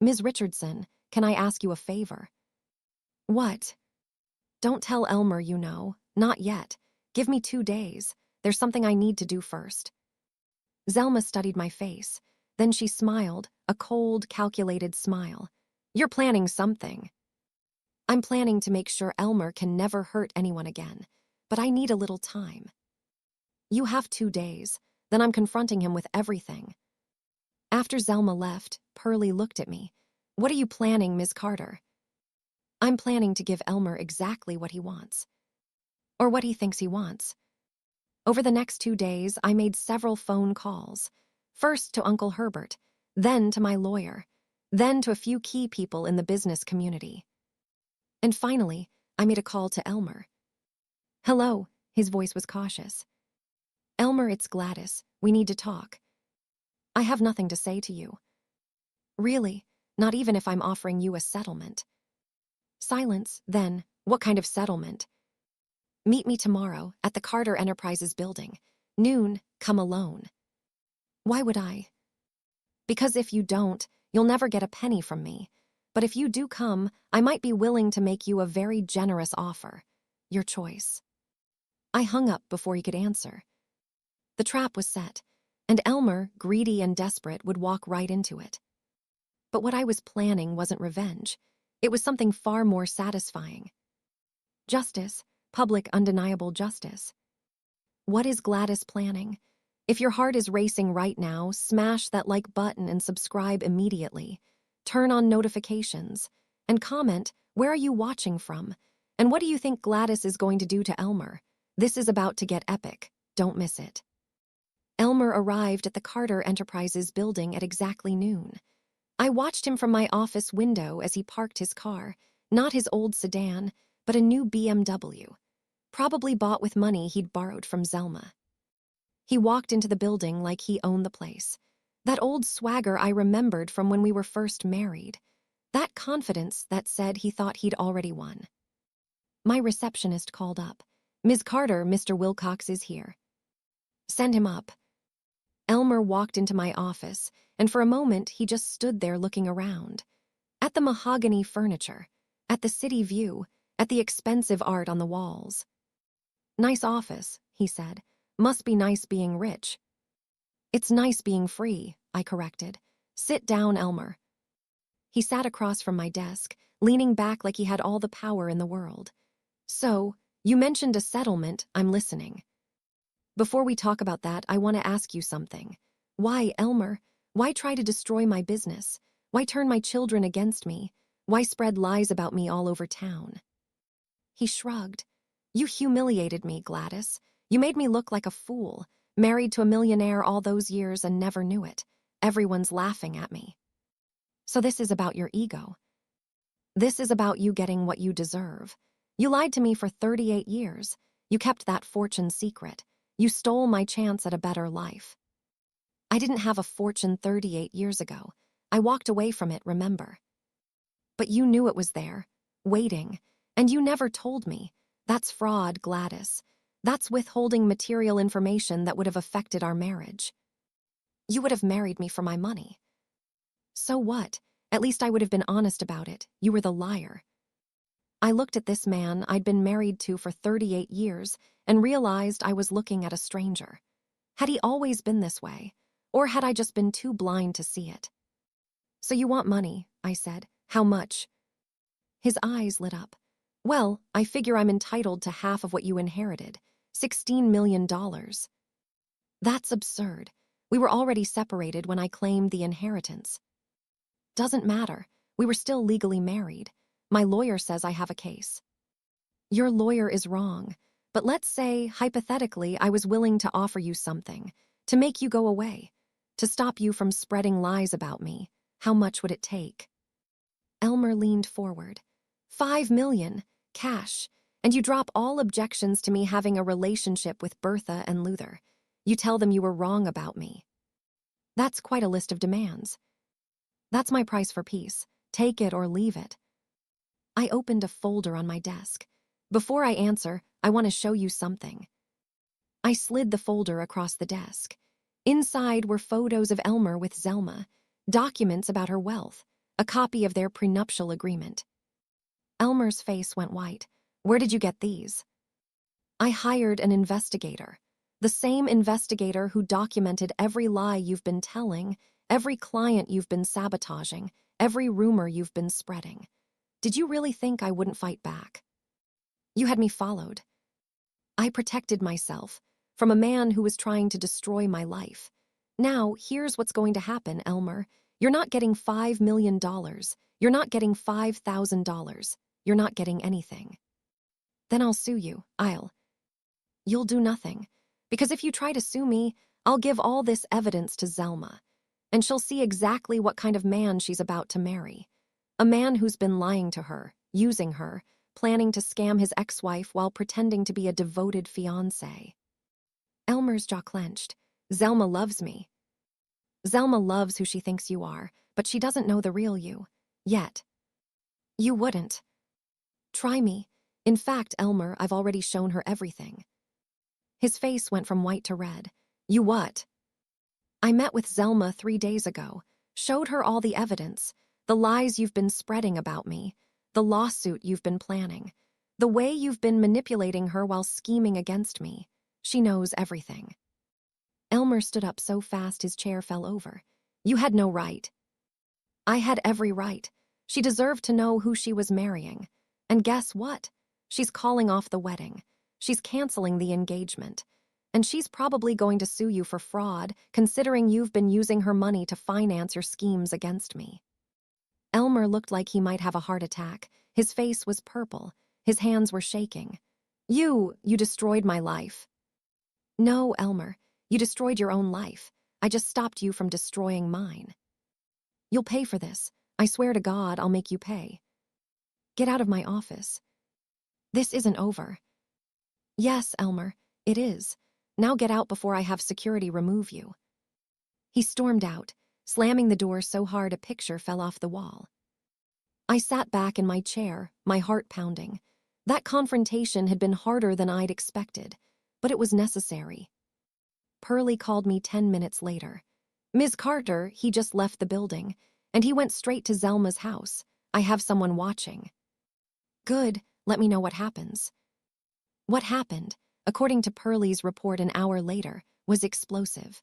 Ms. Richardson, can I ask you a favor? What? Don't tell Elmer you know. Not yet. Give me 2 days. There's something I need to do first. Zelma studied my face. Then she smiled, a cold, calculated smile. You're planning something. I'm planning to make sure Elmer can never hurt anyone again, but I need a little time. You have 2 days, then I'm confronting him with everything. After Zelma left, Pearlie looked at me. What are you planning, Ms. Carter? I'm planning to give Elmer exactly what he wants. or what he thinks he wants. Over the next 2 days, I made several phone calls. First to Uncle Herbert, then to my lawyer, then to a few key people in the business community. And finally, I made a call to Elmer. "Hello," his voice was cautious. "Elmer, it's Gladys. We need to talk. I have nothing to say to you. Really, not even if I'm offering you a settlement." Silence, then, "What kind of settlement?" "Meet me tomorrow at the Carter Enterprises building. Noon, come alone." "Why would I?" "Because if you don't, you'll never get a penny from me. But if you do come, I might be willing to make you a very generous offer. Your choice." I hung up before he could answer. The trap was set, and Elmer, greedy and desperate, would walk right into it. But what I was planning wasn't revenge. It was something far more satisfying. Justice, public undeniable justice. What is Gladys planning? If your heart is racing right now, smash that like button and subscribe immediately. Turn on notifications. And comment, where are you watching from? And what do you think Gladys is going to do to Elmer? This is about to get epic. Don't miss it. Elmer arrived at the Carter Enterprises building at exactly noon. I watched him from my office window as he parked his car, not his old sedan, but a new BMW, probably bought with money he'd borrowed from Zelma. He walked into the building like he owned the place. That old swagger I remembered from when we were first married. That confidence that said he thought he'd already won. My receptionist called up. "Ms. Carter, Mr. Wilcox is here." "Send him up." Elmer walked into my office, and for a moment he just stood there looking around. At the mahogany furniture, at the city view, at the expensive art on the walls. "Nice office," he said. "Must be nice being rich." "It's nice being free," I corrected. "Sit down, Elmer." He sat across from my desk, leaning back like he had all the power in the world. "So, you mentioned a settlement. I'm listening." "Before we talk about that, I want to ask you something. Why, Elmer? Why try to destroy my business? Why turn my children against me? Why spread lies about me all over town?" He shrugged. "You humiliated me, Gladys. You made me look like a fool, married to a millionaire all those years and never knew it. Everyone's laughing at me. So this is about your ego. This is about you getting what you deserve. You lied to me for 38 years. You kept that fortune secret. You stole my chance at a better life. I didn't have a fortune 38 years ago. I walked away from it, remember? But you knew it was there, waiting, and you never told me. That's fraud, Gladys. That's withholding material information that would have affected our marriage. You would have married me for my money. So what? At least I would have been honest about it. You were the liar." I looked at this man I'd been married to for 38 years and realized I was looking at a stranger. Had he always been this way? Or had I just been too blind to see it? "So you want money," I said. "How much?" His eyes lit up. "Well, I figure I'm entitled to half of what you inherited, $16 million. That's absurd. We were already separated when I claimed the inheritance." "Doesn't matter. We were still legally married. My lawyer says I have a case." "Your lawyer is wrong. But let's say, hypothetically, I was willing to offer you something, to make you go away, to stop you from spreading lies about me. How much would it take?" Elmer leaned forward. $5 million, cash, and you drop all objections to me having a relationship with Bertha and Luther. You tell them you were wrong about me. That's quite a list of demands. That's my price for peace. Take it or leave it. I opened a folder on my desk. Before I answer, I want to show you something. I slid the folder across the desk. Inside were photos of Elmer with Zelma, documents about her wealth, a copy of their prenuptial agreement. Elmer's face went white. "Where did you get these?" "I hired an investigator. The same investigator who documented every lie you've been telling, every client you've been sabotaging, every rumor you've been spreading. Did you really think I wouldn't fight back? You had me followed. I protected myself from a man who was trying to destroy my life. Now, here's what's going to happen, Elmer. You're not getting $5 million. You're not getting $5,000. You're not getting anything. Then I'll sue you. You'll do nothing. Because if you try to sue me, I'll give all this evidence to Zelma. And she'll see exactly what kind of man she's about to marry. A man who's been lying to her, using her, planning to scam his ex-wife while pretending to be a devoted fiancé. Elmer's jaw clenched. Zelma loves me. Zelma loves who she thinks you are, but she doesn't know the real you. Yet. You wouldn't. Try me. In fact, Elmer, I've already shown her everything. His face went from white to red. You what? I met with Zelma 3 days ago, showed her all the evidence, the lies you've been spreading about me, the lawsuit you've been planning, the way you've been manipulating her while scheming against me. She knows everything. Elmer stood up so fast his chair fell over. You had no right. I had every right. She deserved to know who she was marrying. And guess what? She's calling off the wedding. She's canceling the engagement. And she's probably going to sue you for fraud, considering you've been using her money to finance your schemes against me. Elmer looked like he might have a heart attack. His face was purple. His hands were shaking. You destroyed my life. No, Elmer, you destroyed your own life. I just stopped you from destroying mine. You'll pay for this. I swear to God, I'll make you pay. Get out of my office. This isn't over. Yes, Elmer, it is. Now get out before I have security remove you. He stormed out, slamming the door so hard a picture fell off the wall. I sat back in my chair, my heart pounding. That confrontation had been harder than I'd expected, but it was necessary. Pearlie called me 10 minutes later. Ms. Carter, he just left the building, and he went straight to Zelma's house. I have someone watching. Good, let me know what happens. What happened, according to Pearlie's report an hour later, was explosive.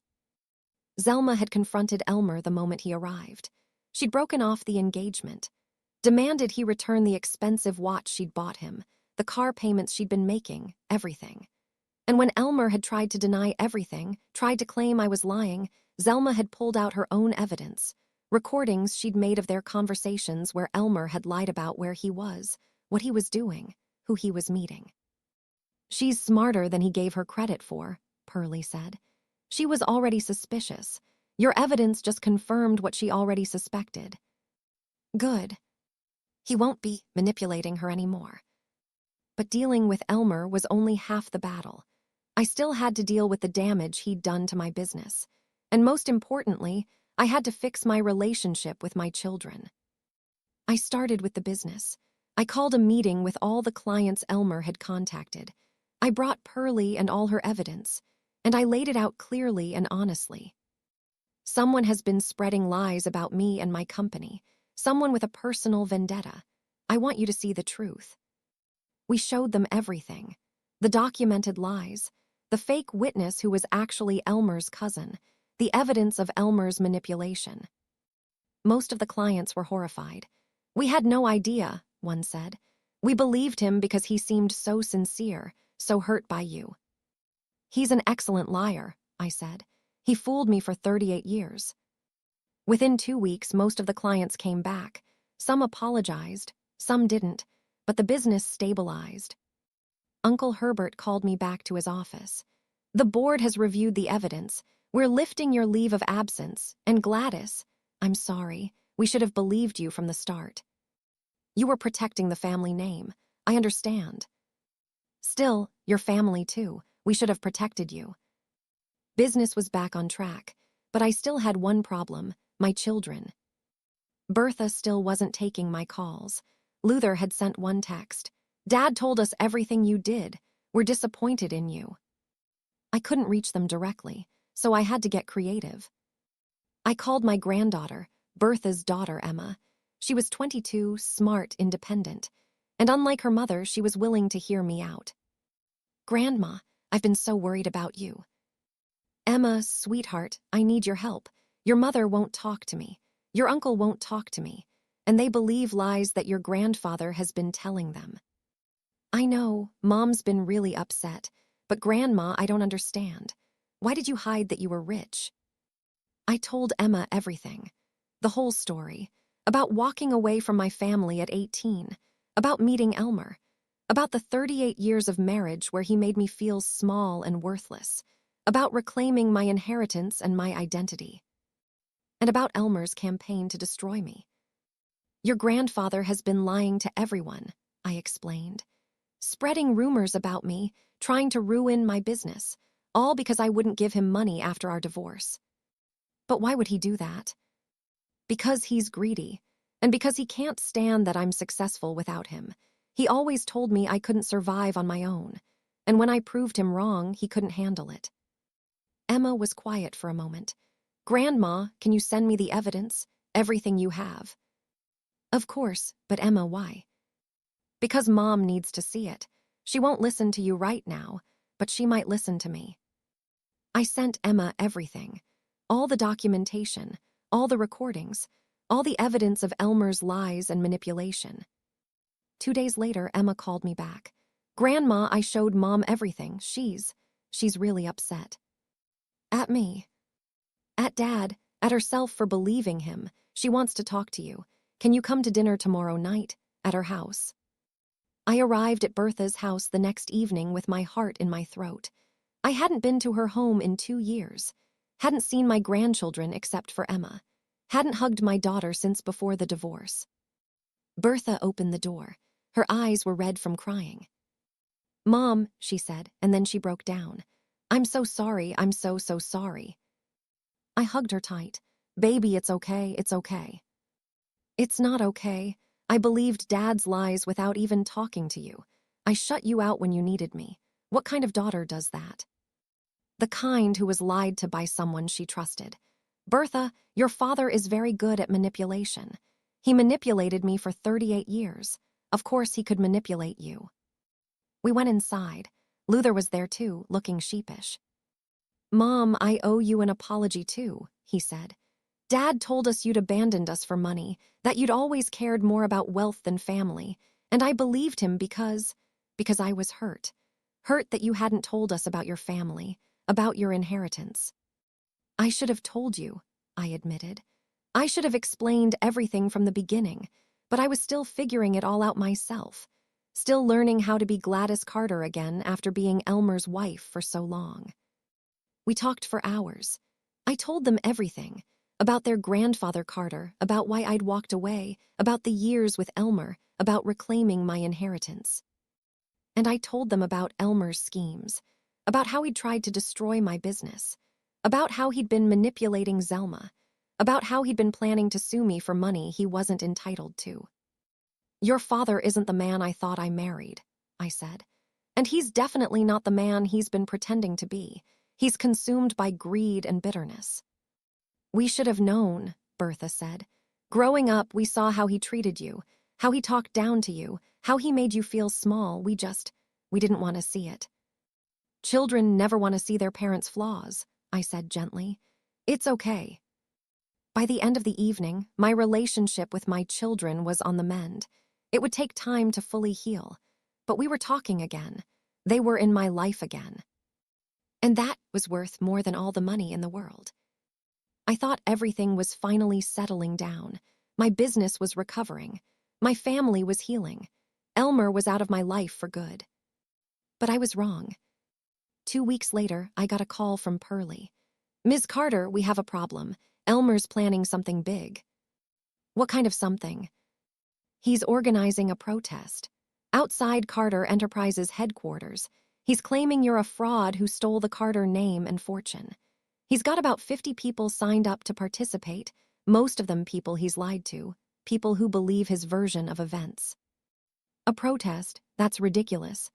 Zelma had confronted Elmer the moment he arrived. She'd broken off the engagement, demanded he return the expensive watch she'd bought him, the car payments she'd been making, everything. And when Elmer had tried to deny everything, tried to claim I was lying, Zelma had pulled out her own evidence, recordings she'd made of their conversations where Elmer had lied about where he was, what he was doing, who he was meeting. She's smarter than he gave her credit for, Pearlie said. She was already suspicious. Your evidence just confirmed what she already suspected. Good. He won't be manipulating her anymore. But dealing with Elmer was only half the battle. I still had to deal with the damage he'd done to my business. And most importantly, I had to fix my relationship with my children. I started with the business. I called a meeting with all the clients Elmer had contacted. I brought Pearlie and all her evidence, and I laid it out clearly and honestly. Someone has been spreading lies about me and my company, someone with a personal vendetta. I want you to see the truth. We showed them everything. The documented lies, the fake witness who was actually Elmer's cousin, the evidence of Elmer's manipulation. Most of the clients were horrified. We had no idea, one said. We believed him because he seemed so sincere, so hurt by you. He's an excellent liar, I said. He fooled me for 38 years. Within 2 weeks, most of the clients came back. Some apologized, some didn't, but the business stabilized. Uncle Herbert called me back to his office. The board has reviewed the evidence. We're lifting your leave of absence, and Gladys, I'm sorry, we should have believed you from the start. You were protecting the family name. I understand. Still, your family too. We should have protected you. Business was back on track, but I still had one problem, my children. Bertha still wasn't taking my calls. Luther had sent one text. Dad told us everything you did. We're disappointed in you. I couldn't reach them directly, so I had to get creative. I called my granddaughter, Bertha's daughter, Emma. She was 22, smart, independent, and unlike her mother, she was willing to hear me out. Grandma, I've been so worried about you. Emma, sweetheart, I need your help. Your mother won't talk to me. Your uncle won't talk to me. And they believe lies that your grandfather has been telling them. I know, Mom's been really upset, but Grandma, I don't understand. Why did you hide that you were rich? I told Emma everything. The whole story. About walking away from my family at 18. About meeting Elmer. About the 38 years of marriage where he made me feel small and worthless, about reclaiming my inheritance and my identity, and about Elmer's campaign to destroy me. Your grandfather has been lying to everyone, I explained, spreading rumors about me, trying to ruin my business, all because I wouldn't give him money after our divorce. But why would he do that? Because he's greedy, and because he can't stand that I'm successful without him. He always told me I couldn't survive on my own, and when I proved him wrong, he couldn't handle it. Emma was quiet for a moment. Grandma, can you send me the evidence? Everything you have. Of course, but Emma, why? Because Mom needs to see it. She won't listen to you right now, but she might listen to me. I sent Emma everything. All the documentation, all the recordings, all the evidence of Elmer's lies and manipulation. 2 days later, Emma called me back. Grandma, I showed Mom everything. She's really upset. At me. At Dad, at herself for believing him. She wants to talk to you. Can you come to dinner tomorrow night at her house? I arrived at Bertha's house the next evening with my heart in my throat. I hadn't been to her home in 2 years, hadn't seen my grandchildren except for Emma, hadn't hugged my daughter since before the divorce. Bertha opened the door. Her eyes were red from crying. Mom, she said, and then she broke down. I'm so sorry, I'm so sorry. I hugged her tight. Baby, it's okay, it's okay. It's not okay. I believed Dad's lies without even talking to you. I shut you out when you needed me. What kind of daughter does that? The kind who was lied to by someone she trusted. Bertha, your father is very good at manipulation. He manipulated me for 38 years. Of course he could manipulate you. We went inside. Luther was there too, looking sheepish. Mom, I owe you an apology too, he said. Dad told us you'd abandoned us for money, that you'd always cared more about wealth than family, and I believed him because I was hurt. Hurt that you hadn't told us about your family, about your inheritance. I should have told you, I admitted. I should have explained everything from the beginning, but I was still figuring it all out myself, still learning how to be Gladys Carter again after being Elmer's wife for so long. We talked for hours. I told them everything, about their grandfather Carter, about why I'd walked away, about the years with Elmer, about reclaiming my inheritance. And I told them about Elmer's schemes, about how he'd tried to destroy my business, about how he'd been manipulating Zelma, about how he'd been planning to sue me for money he wasn't entitled to. Your father isn't the man I thought I married, I said. And he's definitely not the man he's been pretending to be. He's consumed by greed and bitterness. We should have known, Bertha said. Growing up, we saw how he treated you, how he talked down to you, how he made you feel small. We didn't want to see it. Children never want to see their parents' flaws, I said gently. It's okay. By the end of the evening, my relationship with my children was on the mend. It would take time to fully heal, but we were talking again. They were in my life again. And that was worth more than all the money in the world. I thought everything was finally settling down. My business was recovering. My family was healing. Elmer was out of my life for good. But I was wrong. 2 weeks later, I got a call from Pearlie. Ms. Carter, we have a problem. Elmer's planning something big. What kind of something? He's organizing a protest. Outside Carter Enterprises headquarters. He's claiming you're a fraud who stole the Carter name and fortune. He's got about 50 people signed up to participate, most of them people he's lied to, people who believe his version of events. A protest? That's ridiculous.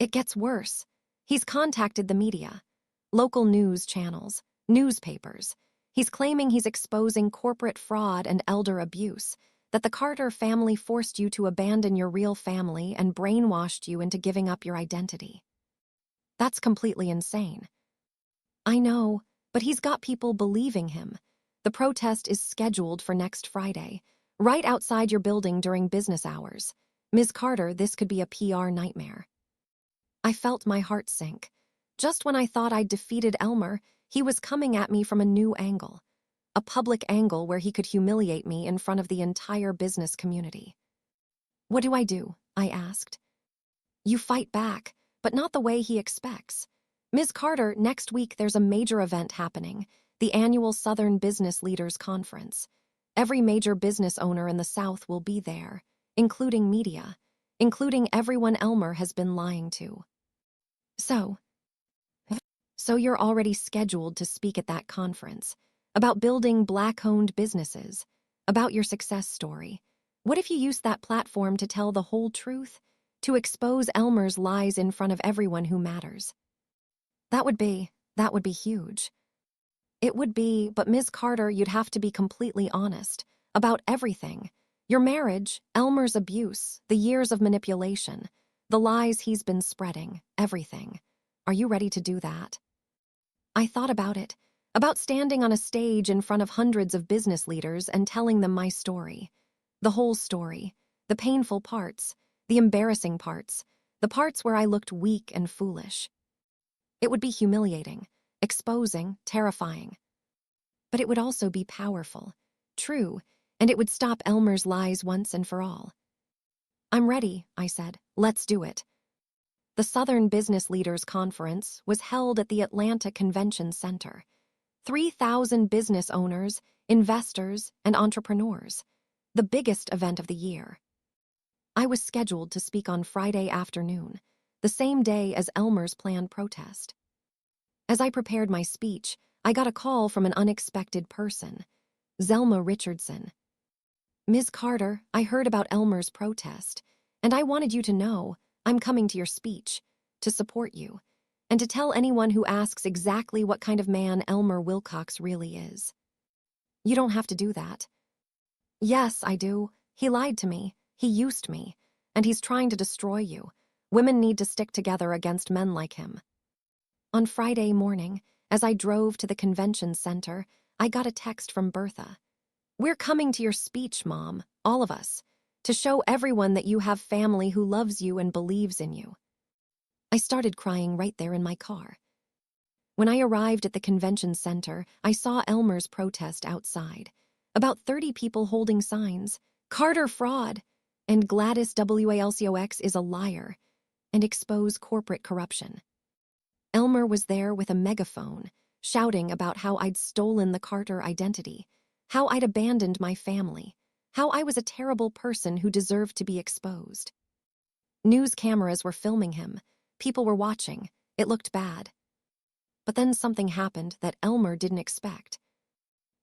It gets worse. He's contacted the media, local news channels, newspapers. He's claiming he's exposing corporate fraud and elder abuse, that the Carter family forced you to abandon your real family and brainwashed you into giving up your identity. That's completely insane. I know, but he's got people believing him. The protest is scheduled for next Friday, right outside your building during business hours. Ms. Carter, this could be a PR nightmare. I felt my heart sink. Just when I thought I'd defeated Elmer, he was coming at me from a new angle. A public angle where he could humiliate me in front of the entire business community. What do? I asked. You fight back, but not the way he expects. Ms. Carter, next week there's a major event happening, the annual Southern Business Leaders Conference. Every major business owner in the South will be there, including media, including everyone Elmer has been lying to. So you're already scheduled to speak at that conference, about building Black-owned businesses, about your success story. What if you used that platform to tell the whole truth? To expose Elmer's lies in front of everyone who matters? That would be huge. It would be, but Ms. Carter, you'd have to be completely honest about everything. Your marriage, Elmer's abuse, the years of manipulation, the lies he's been spreading, everything. Are you ready to do that? I thought about it, about standing on a stage in front of hundreds of business leaders and telling them my story. The whole story, the painful parts, the embarrassing parts, the parts where I looked weak and foolish. It would be humiliating, exposing, terrifying. But it would also be powerful, true, and it would stop Elmer's lies once and for all. I'm ready, I said. Let's do it. The Southern Business Leaders Conference was held at the Atlanta Convention Center. 3,000 business owners, investors, and entrepreneurs. The biggest event of the year. I was scheduled to speak on Friday afternoon, the same day as Elmer's planned protest. As I prepared my speech, I got a call from an unexpected person, Zelma Richardson. Ms. Carter, I heard about Elmer's protest, and I wanted you to know I'm coming to your speech, to support you, and to tell anyone who asks exactly what kind of man Elmer Wilcox really is. You don't have to do that. Yes, I do. He lied to me. He used me. And he's trying to destroy you. Women need to stick together against men like him. On Friday morning, as I drove to the convention center, I got a text from Bertha. We're coming to your speech, Mom, all of us, to show everyone that you have family who loves you and believes in you. I started crying right there in my car. When I arrived at the convention center, I saw Elmer's protest outside. About 30 people holding signs, Carter fraud, and Gladys WALCOX is a liar, and expose corporate corruption. Elmer was there with a megaphone, shouting about how I'd stolen the Carter identity, how I'd abandoned my family, how I was a terrible person who deserved to be exposed. News cameras were filming him. People were watching. It looked bad. But then something happened that Elmer didn't expect.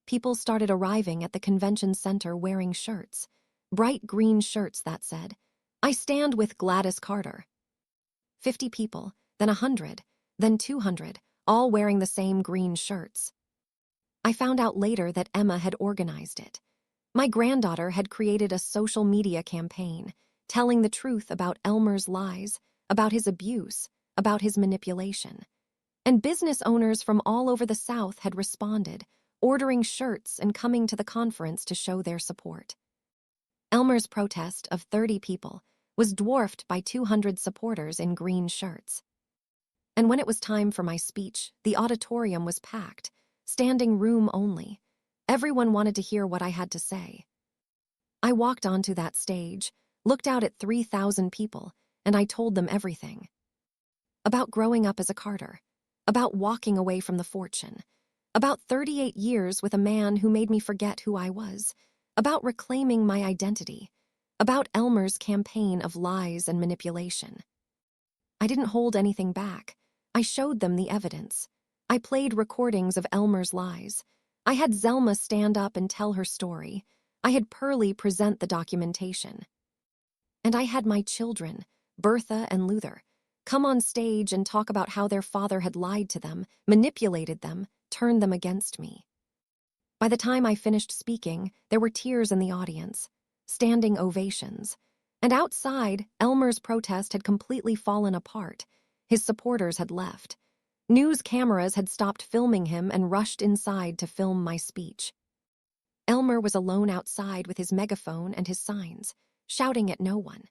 People started arriving at the convention center wearing shirts, bright green shirts that said, I stand with Gladys Carter. 50 people, then 100, then 200, all wearing the same green shirts. I found out later that Emma had organized it. My granddaughter had created a social media campaign, telling the truth about Elmer's lies, about his abuse, about his manipulation. And business owners from all over the South had responded, ordering shirts and coming to the conference to show their support. Elmer's protest of 30 people was dwarfed by 200 supporters in green shirts. And when it was time for my speech, the auditorium was packed, standing room only. Everyone wanted to hear what I had to say. I walked onto that stage, looked out at 3,000 people, and I told them everything. About growing up as a Carter, about walking away from the fortune, about 38 years with a man who made me forget who I was, about reclaiming my identity, about Elmer's campaign of lies and manipulation. I didn't hold anything back. I showed them the evidence. I played recordings of Elmer's lies. I had Zelma stand up and tell her story. I had Pearlie present the documentation. And I had my children, Bertha and Luther, come on stage and talk about how their father had lied to them, manipulated them, turned them against me. By the time I finished speaking, there were tears in the audience, standing ovations. And outside, Elmer's protest had completely fallen apart. His supporters had left. News cameras had stopped filming him and rushed inside to film my speech. Elmer was alone outside with his megaphone and his signs, shouting at no one.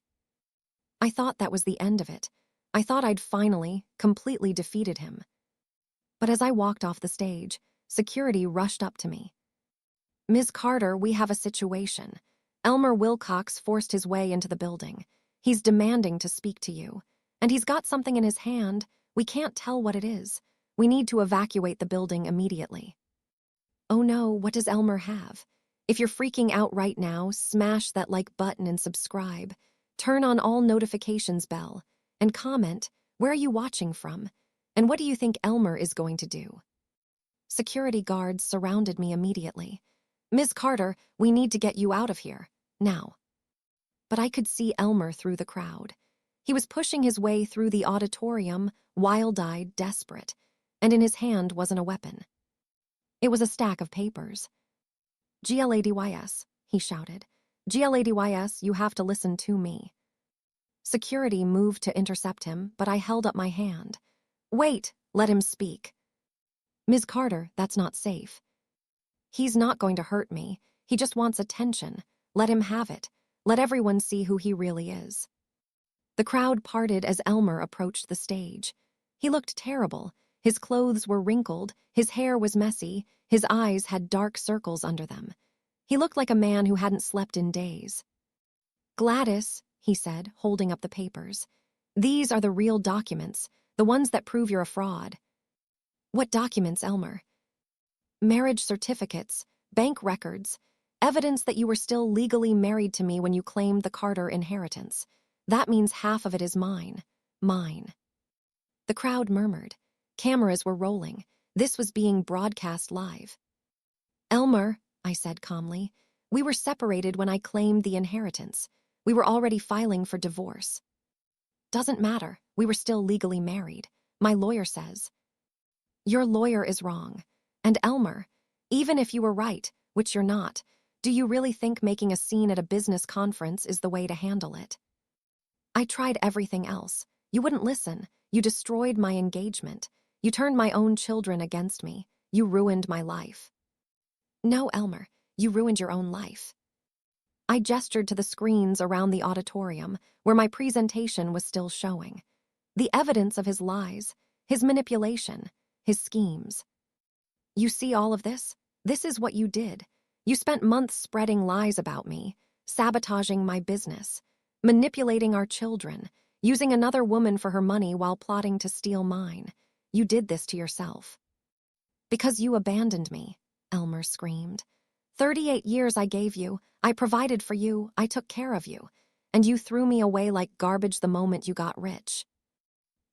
I thought that was the end of it. I thought I'd finally, completely defeated him. But as I walked off the stage, security rushed up to me. Ms. Carter, we have a situation. Elmer Wilcox forced his way into the building. He's demanding to speak to you. And he's got something in his hand. We can't tell what it is. We need to evacuate the building immediately. Oh no, what does Elmer have? If you're freaking out right now, smash that like button and subscribe. Turn on all notifications bell. And comment, where are you watching from? And what do you think Elmer is going to do? Security guards surrounded me immediately. Ms. Carter, we need to get you out of here. Now. But I could see Elmer through the crowd. He was pushing his way through the auditorium, wild-eyed, desperate, and in his hand wasn't a weapon. It was a stack of papers. "GLADYS," he shouted. "GLADYS, you have to listen to me." Security moved to intercept him, but I held up my hand. "Wait, let him speak." "Ms. Carter, that's not safe." "He's not going to hurt me. He just wants attention. Let him have it. Let everyone see who he really is." The crowd parted as Elmer approached the stage. He looked terrible. His clothes were wrinkled, his hair was messy, his eyes had dark circles under them. He looked like a man who hadn't slept in days. "Gladys," he said, holding up the papers. "These are the real documents, the ones that prove you're a fraud." "What documents, Elmer?" "Marriage certificates, bank records, evidence that you were still legally married to me when you claimed the Carter inheritance. That means half of it is mine. Mine." The crowd murmured. Cameras were rolling. This was being broadcast live. "Elmer," I said calmly, "we were separated when I claimed the inheritance. We were already filing for divorce." "Doesn't matter. We were still legally married. My lawyer says." "Your lawyer is wrong. And Elmer, even if you were right, which you're not, do you really think making a scene at a business conference is the way to handle it?" "I tried everything else. You wouldn't listen. You destroyed my engagement. You turned my own children against me. You ruined my life." "No, Elmer, you ruined your own life." I gestured to the screens around the auditorium, where my presentation was still showing. The evidence of his lies, his manipulation, his schemes. "You see all of this? This is what you did. You spent months spreading lies about me, sabotaging my business, manipulating our children, using another woman for her money while plotting to steal mine. You did this to yourself." "Because you abandoned me," Elmer screamed. 38 years I gave you, I provided for you, I took care of you, and you threw me away like garbage the moment you got rich."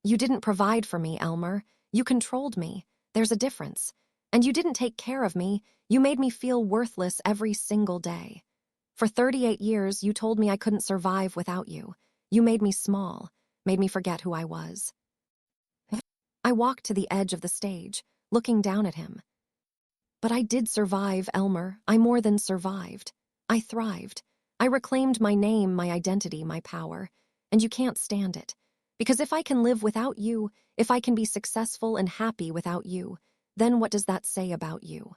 "You didn't provide for me, Elmer. You controlled me. There's a difference. And you didn't take care of me. You made me feel worthless every single day. For 38 years, you told me I couldn't survive without you. You made me small, made me forget who I was." I walked to the edge of the stage, looking down at him. "But I did survive, Elmer. I more than survived. I thrived. I reclaimed my name, my identity, my power. And you can't stand it. Because if I can live without you, if I can be successful and happy without you, then what does that say about you?"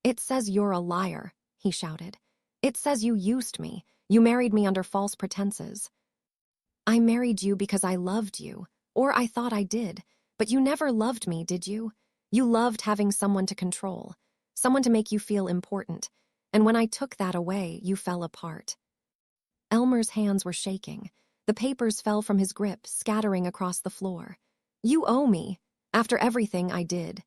"It says you're a liar," he shouted. "It says you used me. You married me under false pretenses." "I married you because I loved you, or I thought I did. But you never loved me, did you? You loved having someone to control, someone to make you feel important. And when I took that away, you fell apart." Elmer's hands were shaking. The papers fell from his grip, scattering across the floor. "You owe me, after everything I did.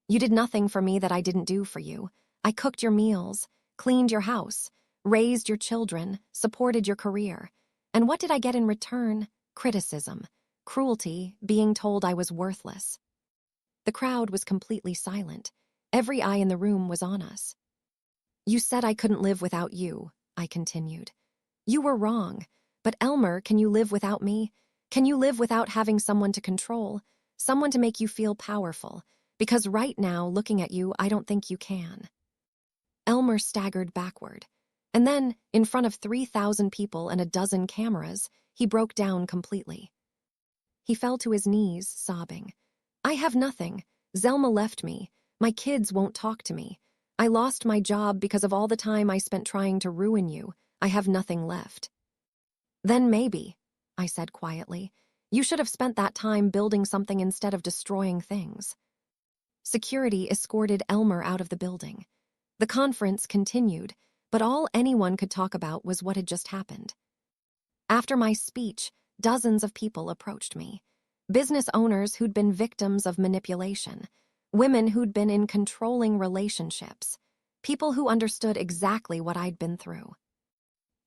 You did nothing for me that I didn't do for you. I cooked your meals, cleaned your house, raised your children, supported your career. And what did I get in return? Criticism, cruelty, being told I was worthless." The crowd was completely silent. Every eye in the room was on us. "You said I couldn't live without you," I continued. "You were wrong. But Elmer, can you live without me? Can you live without having someone to control? Someone to make you feel powerful? Because right now, looking at you, I don't think you can." Elmer staggered backward. And then, in front of 3,000 people and a dozen cameras, he broke down completely. He fell to his knees, sobbing. "I have nothing. Zelma left me. My kids won't talk to me. I lost my job because of all the time I spent trying to ruin you. I have nothing left." "Then maybe," I said quietly, "you should have spent that time building something instead of destroying things." Security escorted Elmer out of the building. The conference continued, but all anyone could talk about was what had just happened. After my speech, dozens of people approached me. Business owners who'd been victims of manipulation, women who'd been in controlling relationships, people who understood exactly what I'd been through.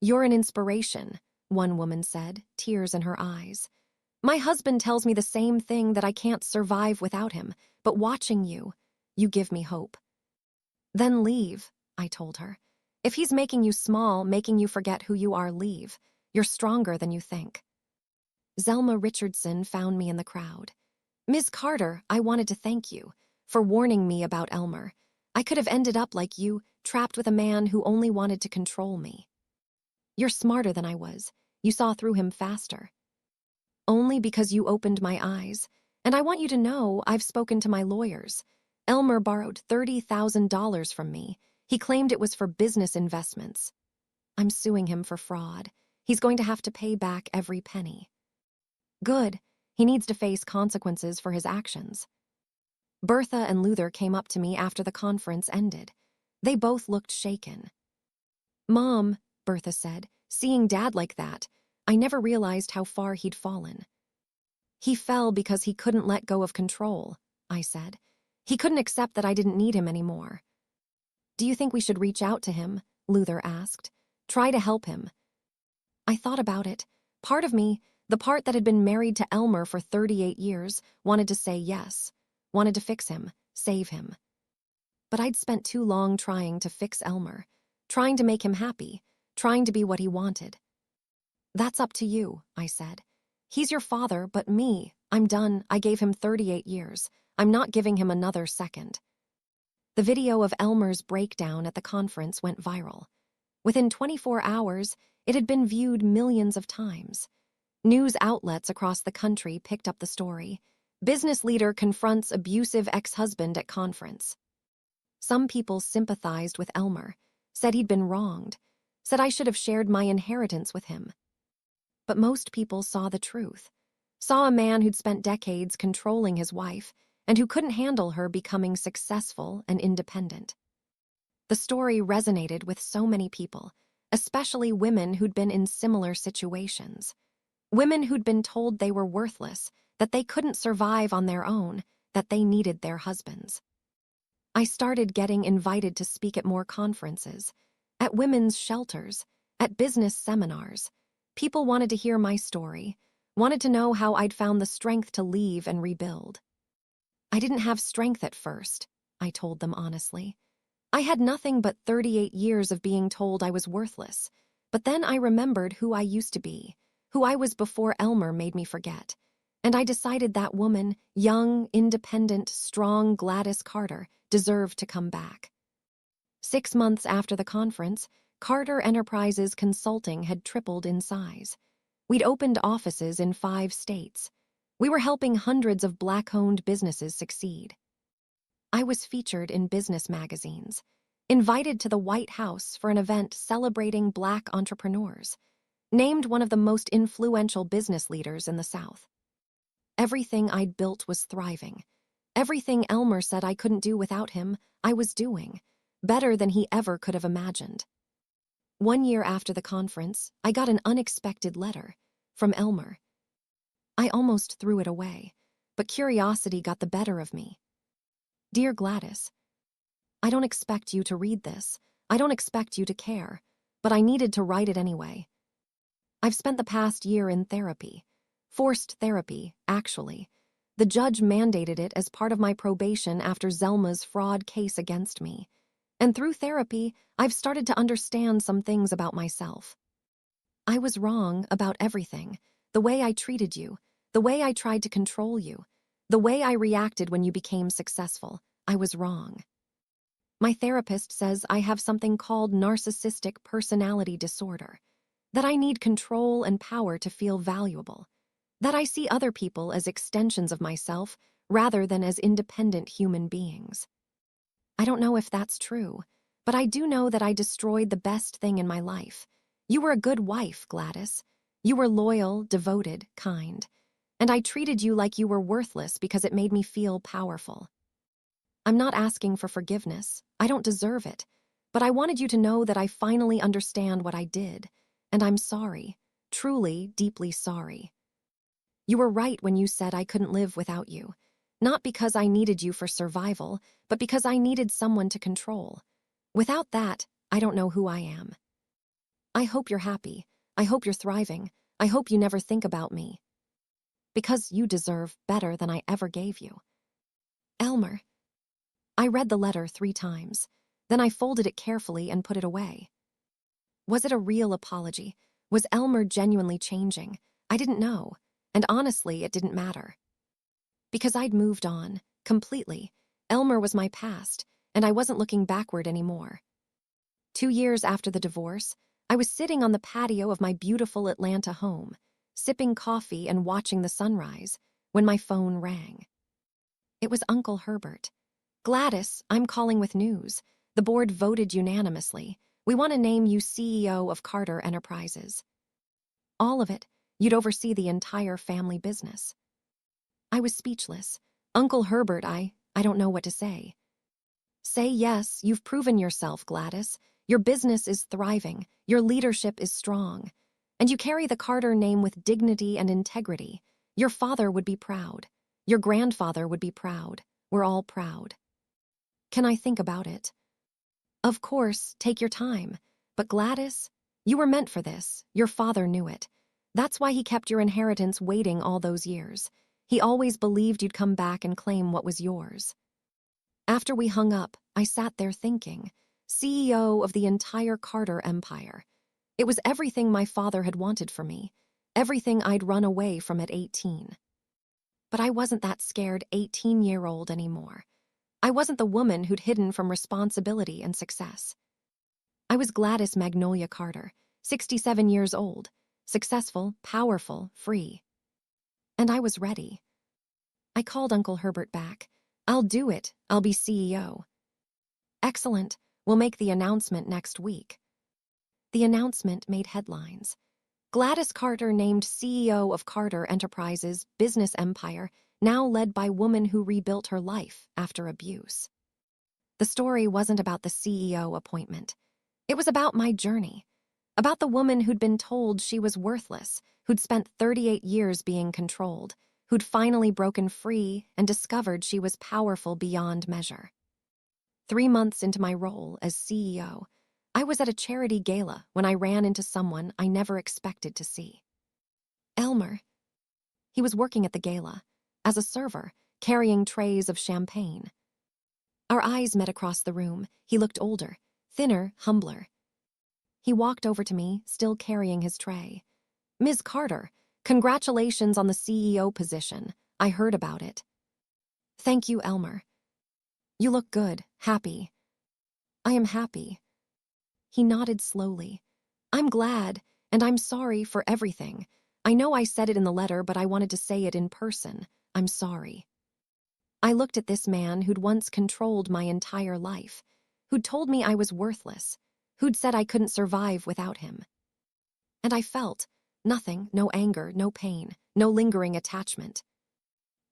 "You're an inspiration," one woman said, tears in her eyes. "My husband tells me the same thing, that I can't survive without him, but watching you, you give me hope." "Then leave," I told her. "If he's making you small, making you forget who you are, leave. You're stronger than you think." Zelma Richardson found me in the crowd. "Ms. Carter, I wanted to thank you for warning me about Elmer. I could have ended up like you, trapped with a man who only wanted to control me." "You're smarter than I was. You saw through him faster." "Only because you opened my eyes. And I want you to know I've spoken to my lawyers. Elmer borrowed $30,000 from me. He claimed it was for business investments. I'm suing him for fraud. He's going to have to pay back every penny." "Good. He needs to face consequences for his actions." Bertha and Luther came up to me after the conference ended. They both looked shaken. "Mom," Bertha said, "seeing Dad like that, I never realized how far he'd fallen." "He fell because he couldn't let go of control," I said. "He couldn't accept that I didn't need him anymore." "Do you think we should reach out to him?" Luther asked. "Try to help him." I thought about it. Part of me, the part that had been married to Elmer for 38 years, wanted to say yes, wanted to fix him, save him. But I'd spent too long trying to fix Elmer, trying to make him happy, trying to be what he wanted. "That's up to you," I said. "He's your father, but me, I'm done. I gave him 38 years. I'm not giving him another second." The video of Elmer's breakdown at the conference went viral. Within 24 hours, it had been viewed millions of times. News outlets across the country picked up the story. "Business leader confronts abusive ex-husband at conference." Some people sympathized with Elmer, said he'd been wronged, said I should have shared my inheritance with him. But most people saw the truth, saw a man who'd spent decades controlling his wife and who couldn't handle her becoming successful and independent. The story resonated with so many people, especially women who'd been in similar situations. Women who'd been told they were worthless, that they couldn't survive on their own, that they needed their husbands. I started getting invited to speak at more conferences, at women's shelters, at business seminars. People wanted to hear my story, wanted to know how I'd found the strength to leave and rebuild. "I didn't have strength at first," I told them honestly. "I had nothing but 38 years of being told I was worthless. But then I remembered who I used to be, who I was before Elmer made me forget. And I decided that woman, young, independent, strong Gladys Carter, deserved to come back." 6 months after the conference, Carter Enterprises Consulting had tripled in size. We'd opened offices in 5 states. We were helping hundreds of Black-owned businesses succeed. I was featured in business magazines, invited to the White House for an event celebrating Black entrepreneurs, named one of the most influential business leaders in the South. Everything I'd built was thriving. Everything Elmer said I couldn't do without him, I was doing, better than he ever could have imagined. 1 year after the conference, I got an unexpected letter from Elmer. I almost threw it away, but curiosity got the better of me. "Dear Gladys, I don't expect you to read this. I don't expect you to care, but I needed to write it anyway. I've spent the past year in therapy. Forced therapy, actually. The judge mandated it as part of my probation after Zelma's fraud case against me. And through therapy, I've started to understand some things about myself. I was wrong about everything. The way I treated you, the way I tried to control you, the way I reacted when you became successful. I was wrong. My therapist says I have something called narcissistic personality disorder, that I need control and power to feel valuable, that I see other people as extensions of myself rather than as independent human beings. I don't know if that's true, but I do know that I destroyed the best thing in my life. You were a good wife, Gladys. You were loyal, devoted, kind. And I treated you like you were worthless because it made me feel powerful. I'm not asking for forgiveness. I don't deserve it. But I wanted you to know that I finally understand what I did. And I'm sorry. Truly, deeply sorry. You were right when you said I couldn't live without you. Not because I needed you for survival, but because I needed someone to control. Without that, I don't know who I am. I hope you're happy. I hope you're thriving. I hope you never think about me. Because you deserve better than I ever gave you. Elmer. I read the letter 3 times. Then I folded it carefully and put it away. Was it a real apology? Was Elmer genuinely changing? I didn't know. And honestly, it didn't matter. Because I'd moved on, completely. Elmer was my past, and I wasn't looking backward anymore. 2 years after the divorce, I was sitting on the patio of my beautiful Atlanta home, sipping coffee and watching the sunrise, when my phone rang. It was Uncle Herbert. Gladys, I'm calling with news. The board voted unanimously. We want to name you CEO of Carter Enterprises. All of it. You'd oversee the entire family business. I was speechless. Uncle Herbert, I don't know what to say. Say yes, you've proven yourself, Gladys. Your business is thriving. Your leadership is strong. And you carry the Carter name with dignity and integrity. Your father would be proud. Your grandfather would be proud. We're all proud. Can I think about it? Of course, take your time. But Gladys, you were meant for this. Your father knew it. That's why he kept your inheritance waiting all those years. He always believed you'd come back and claim what was yours. After we hung up, I sat there thinking, CEO of the entire Carter empire. It was everything my father had wanted for me, everything I'd run away from at 18. But I wasn't that scared 18-year-old anymore. I wasn't the woman who'd hidden from responsibility and success. I was Gladys Magnolia Carter, 67 years old, successful, powerful, free. And I was ready. I called Uncle Herbert back. I'll do it. I'll be CEO. Excellent. We'll make the announcement next week. The announcement made headlines. Gladys Carter named CEO of Carter Enterprises business empire, now led by woman who rebuilt her life after abuse. The story wasn't about the CEO appointment. It was about my journey. About the woman who'd been told she was worthless, who'd spent 38 years being controlled, who'd finally broken free and discovered she was powerful beyond measure. 3 months into my role as CEO, I was at a charity gala when I ran into someone I never expected to see. Elmer. He was working at the gala, as a server, carrying trays of champagne. Our eyes met across the room. He looked older, thinner, humbler. He walked over to me, still carrying his tray. Ms. Carter, congratulations on the CEO position. I heard about it. Thank you, Elmer. You look good, happy. I am happy. He nodded slowly. I'm glad, and I'm sorry for everything. I know I said it in the letter, but I wanted to say it in person. I'm sorry. I looked at this man who'd once controlled my entire life, who'd told me I was worthless, who'd said I couldn't survive without him. And I felt nothing, no anger, no pain, no lingering attachment.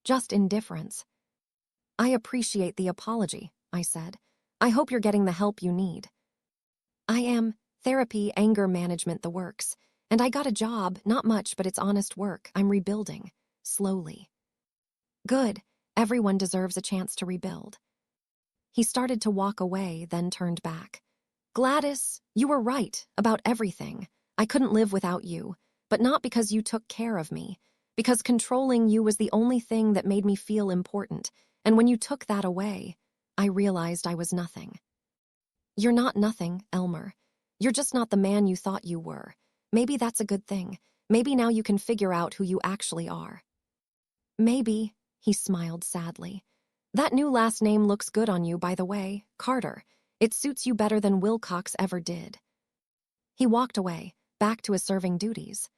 Just indifference. I appreciate the apology, I said. I hope you're getting the help you need. I am. Therapy, anger management, the works. And I got a job, not much, but it's honest work. I'm rebuilding. Slowly. Good. Everyone deserves a chance to rebuild. He started to walk away, then turned back. Gladys, you were right about everything. I couldn't live without you, but not because you took care of me, because controlling you was the only thing that made me feel important, and when you took that away, I realized I was nothing. You're not nothing, Elmer. You're just not the man you thought you were. Maybe that's a good thing. Maybe now you can figure out who you actually are. Maybe, he smiled sadly. That new last name looks good on you, by the way, Carter. It suits you better than Wilcox ever did. He walked away, back to his serving duties.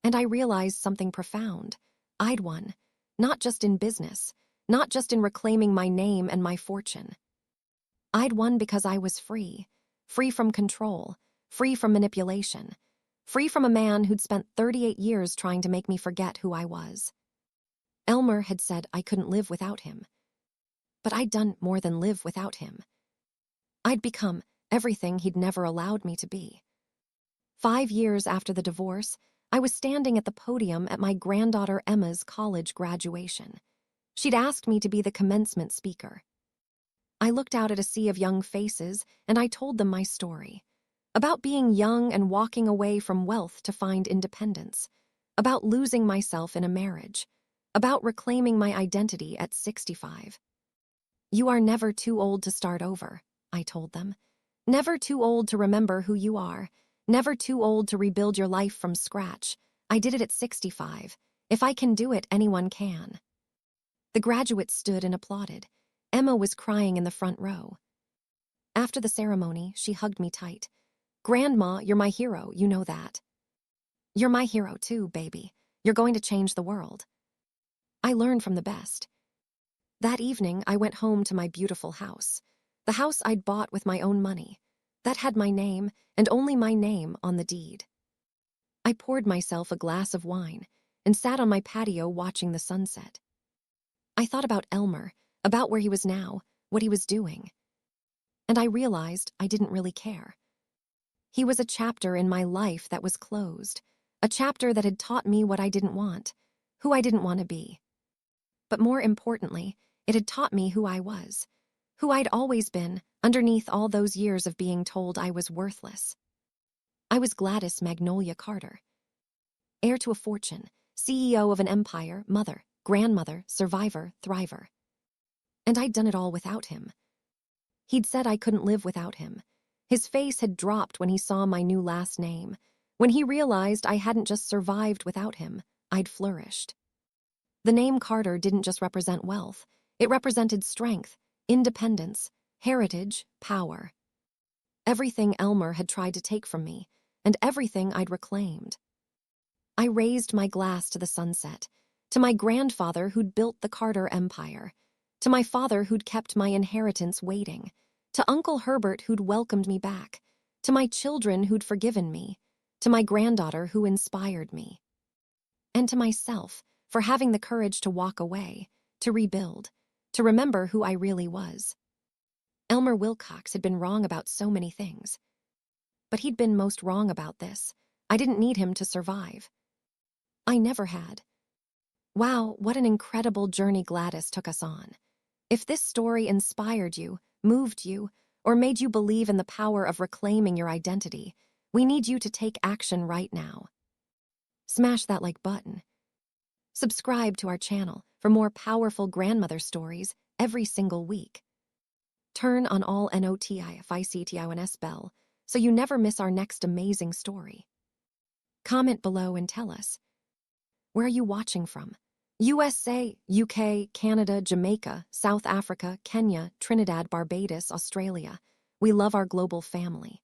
And I realized something profound. I'd won, not just in business, not just in reclaiming my name and my fortune. I'd won because I was free, free from control, free from manipulation, free from a man who'd spent 38 years trying to make me forget who I was. Elmer had said I couldn't live without him. But I'd done more than live without him. I'd become everything he'd never allowed me to be. 5 years after the divorce, I was standing at the podium at my granddaughter Emma's college graduation. She'd asked me to be the commencement speaker. I looked out at a sea of young faces, and I told them my story. About being young and walking away from wealth to find independence. About losing myself in a marriage. About reclaiming my identity at 65. You are never too old to start over, I told them. Never too old to remember who you are. Never too old to rebuild your life from scratch. I did it at 65. If I can do it, anyone can. The graduates stood and applauded. Emma was crying in the front row. After the ceremony, she hugged me tight. Grandma, you're my hero, you know that. You're my hero too, baby. You're going to change the world. I learned from the best. That evening, I went home to my beautiful house. The house I'd bought with my own money. That had my name, and only my name, on the deed. I poured myself a glass of wine and sat on my patio watching the sunset. I thought about Elmer, about where he was now, what he was doing. And I realized I didn't really care. He was a chapter in my life that was closed, a chapter that had taught me what I didn't want, who I didn't want to be. But more importantly, it had taught me who I was, who I'd always been, underneath all those years of being told I was worthless. I was Gladys Magnolia Carter. Heir to a fortune, CEO of an empire, mother, grandmother, survivor, thriver. And I'd done it all without him. He'd said I couldn't live without him. His face had dropped when he saw my new last name. When he realized I hadn't just survived without him, I'd flourished. The name Carter didn't just represent wealth. It represented strength, independence, heritage, power. Everything Elmer had tried to take from me, and everything I'd reclaimed. I raised my glass to the sunset, to my grandfather who'd built the Carter Empire, to my father who'd kept my inheritance waiting, to Uncle Herbert who'd welcomed me back, to my children who'd forgiven me, to my granddaughter who inspired me, and to myself for having the courage to walk away, to rebuild, to remember who I really was. Elmer Wilcox had been wrong about so many things. But he'd been most wrong about this. I didn't need him to survive. I never had. Wow, what an incredible journey Gladys took us on. If this story inspired you, moved you, or made you believe in the power of reclaiming your identity, we need you to take action right now. Smash that like button. Subscribe to our channel for more powerful grandmother stories every single week. Turn on all notifications bell so you never miss our next amazing story. Comment below and tell us, where are you watching from? USA, UK, Canada, Jamaica, South Africa, Kenya, Trinidad, Barbados, Australia. We love our global family.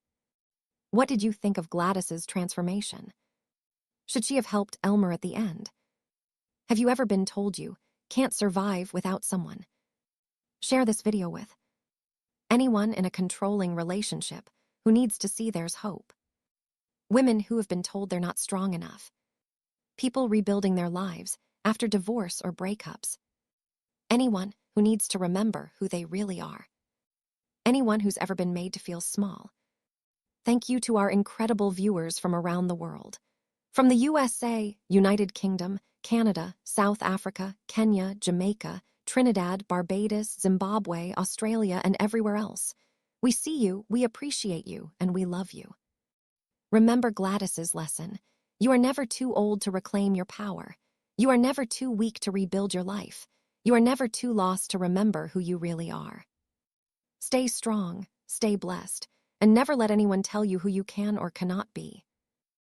What did you think of Gladys's transformation? Should she have helped Elmer at the end? Have you ever been told you can't survive without someone? Share this video with anyone in a controlling relationship who needs to see there's hope. Women who have been told they're not strong enough. People rebuilding their lives after divorce or breakups. Anyone who needs to remember who they really are. Anyone who's ever been made to feel small. Thank you to our incredible viewers from around the world. From the USA, United Kingdom, Canada, South Africa, Kenya, Jamaica, Trinidad, Barbados, Zimbabwe, Australia, and everywhere else. We see you, we appreciate you, and we love you. Remember Gladys's lesson. You are never too old to reclaim your power. You are never too weak to rebuild your life. You are never too lost to remember who you really are. Stay strong, stay blessed, and never let anyone tell you who you can or cannot be.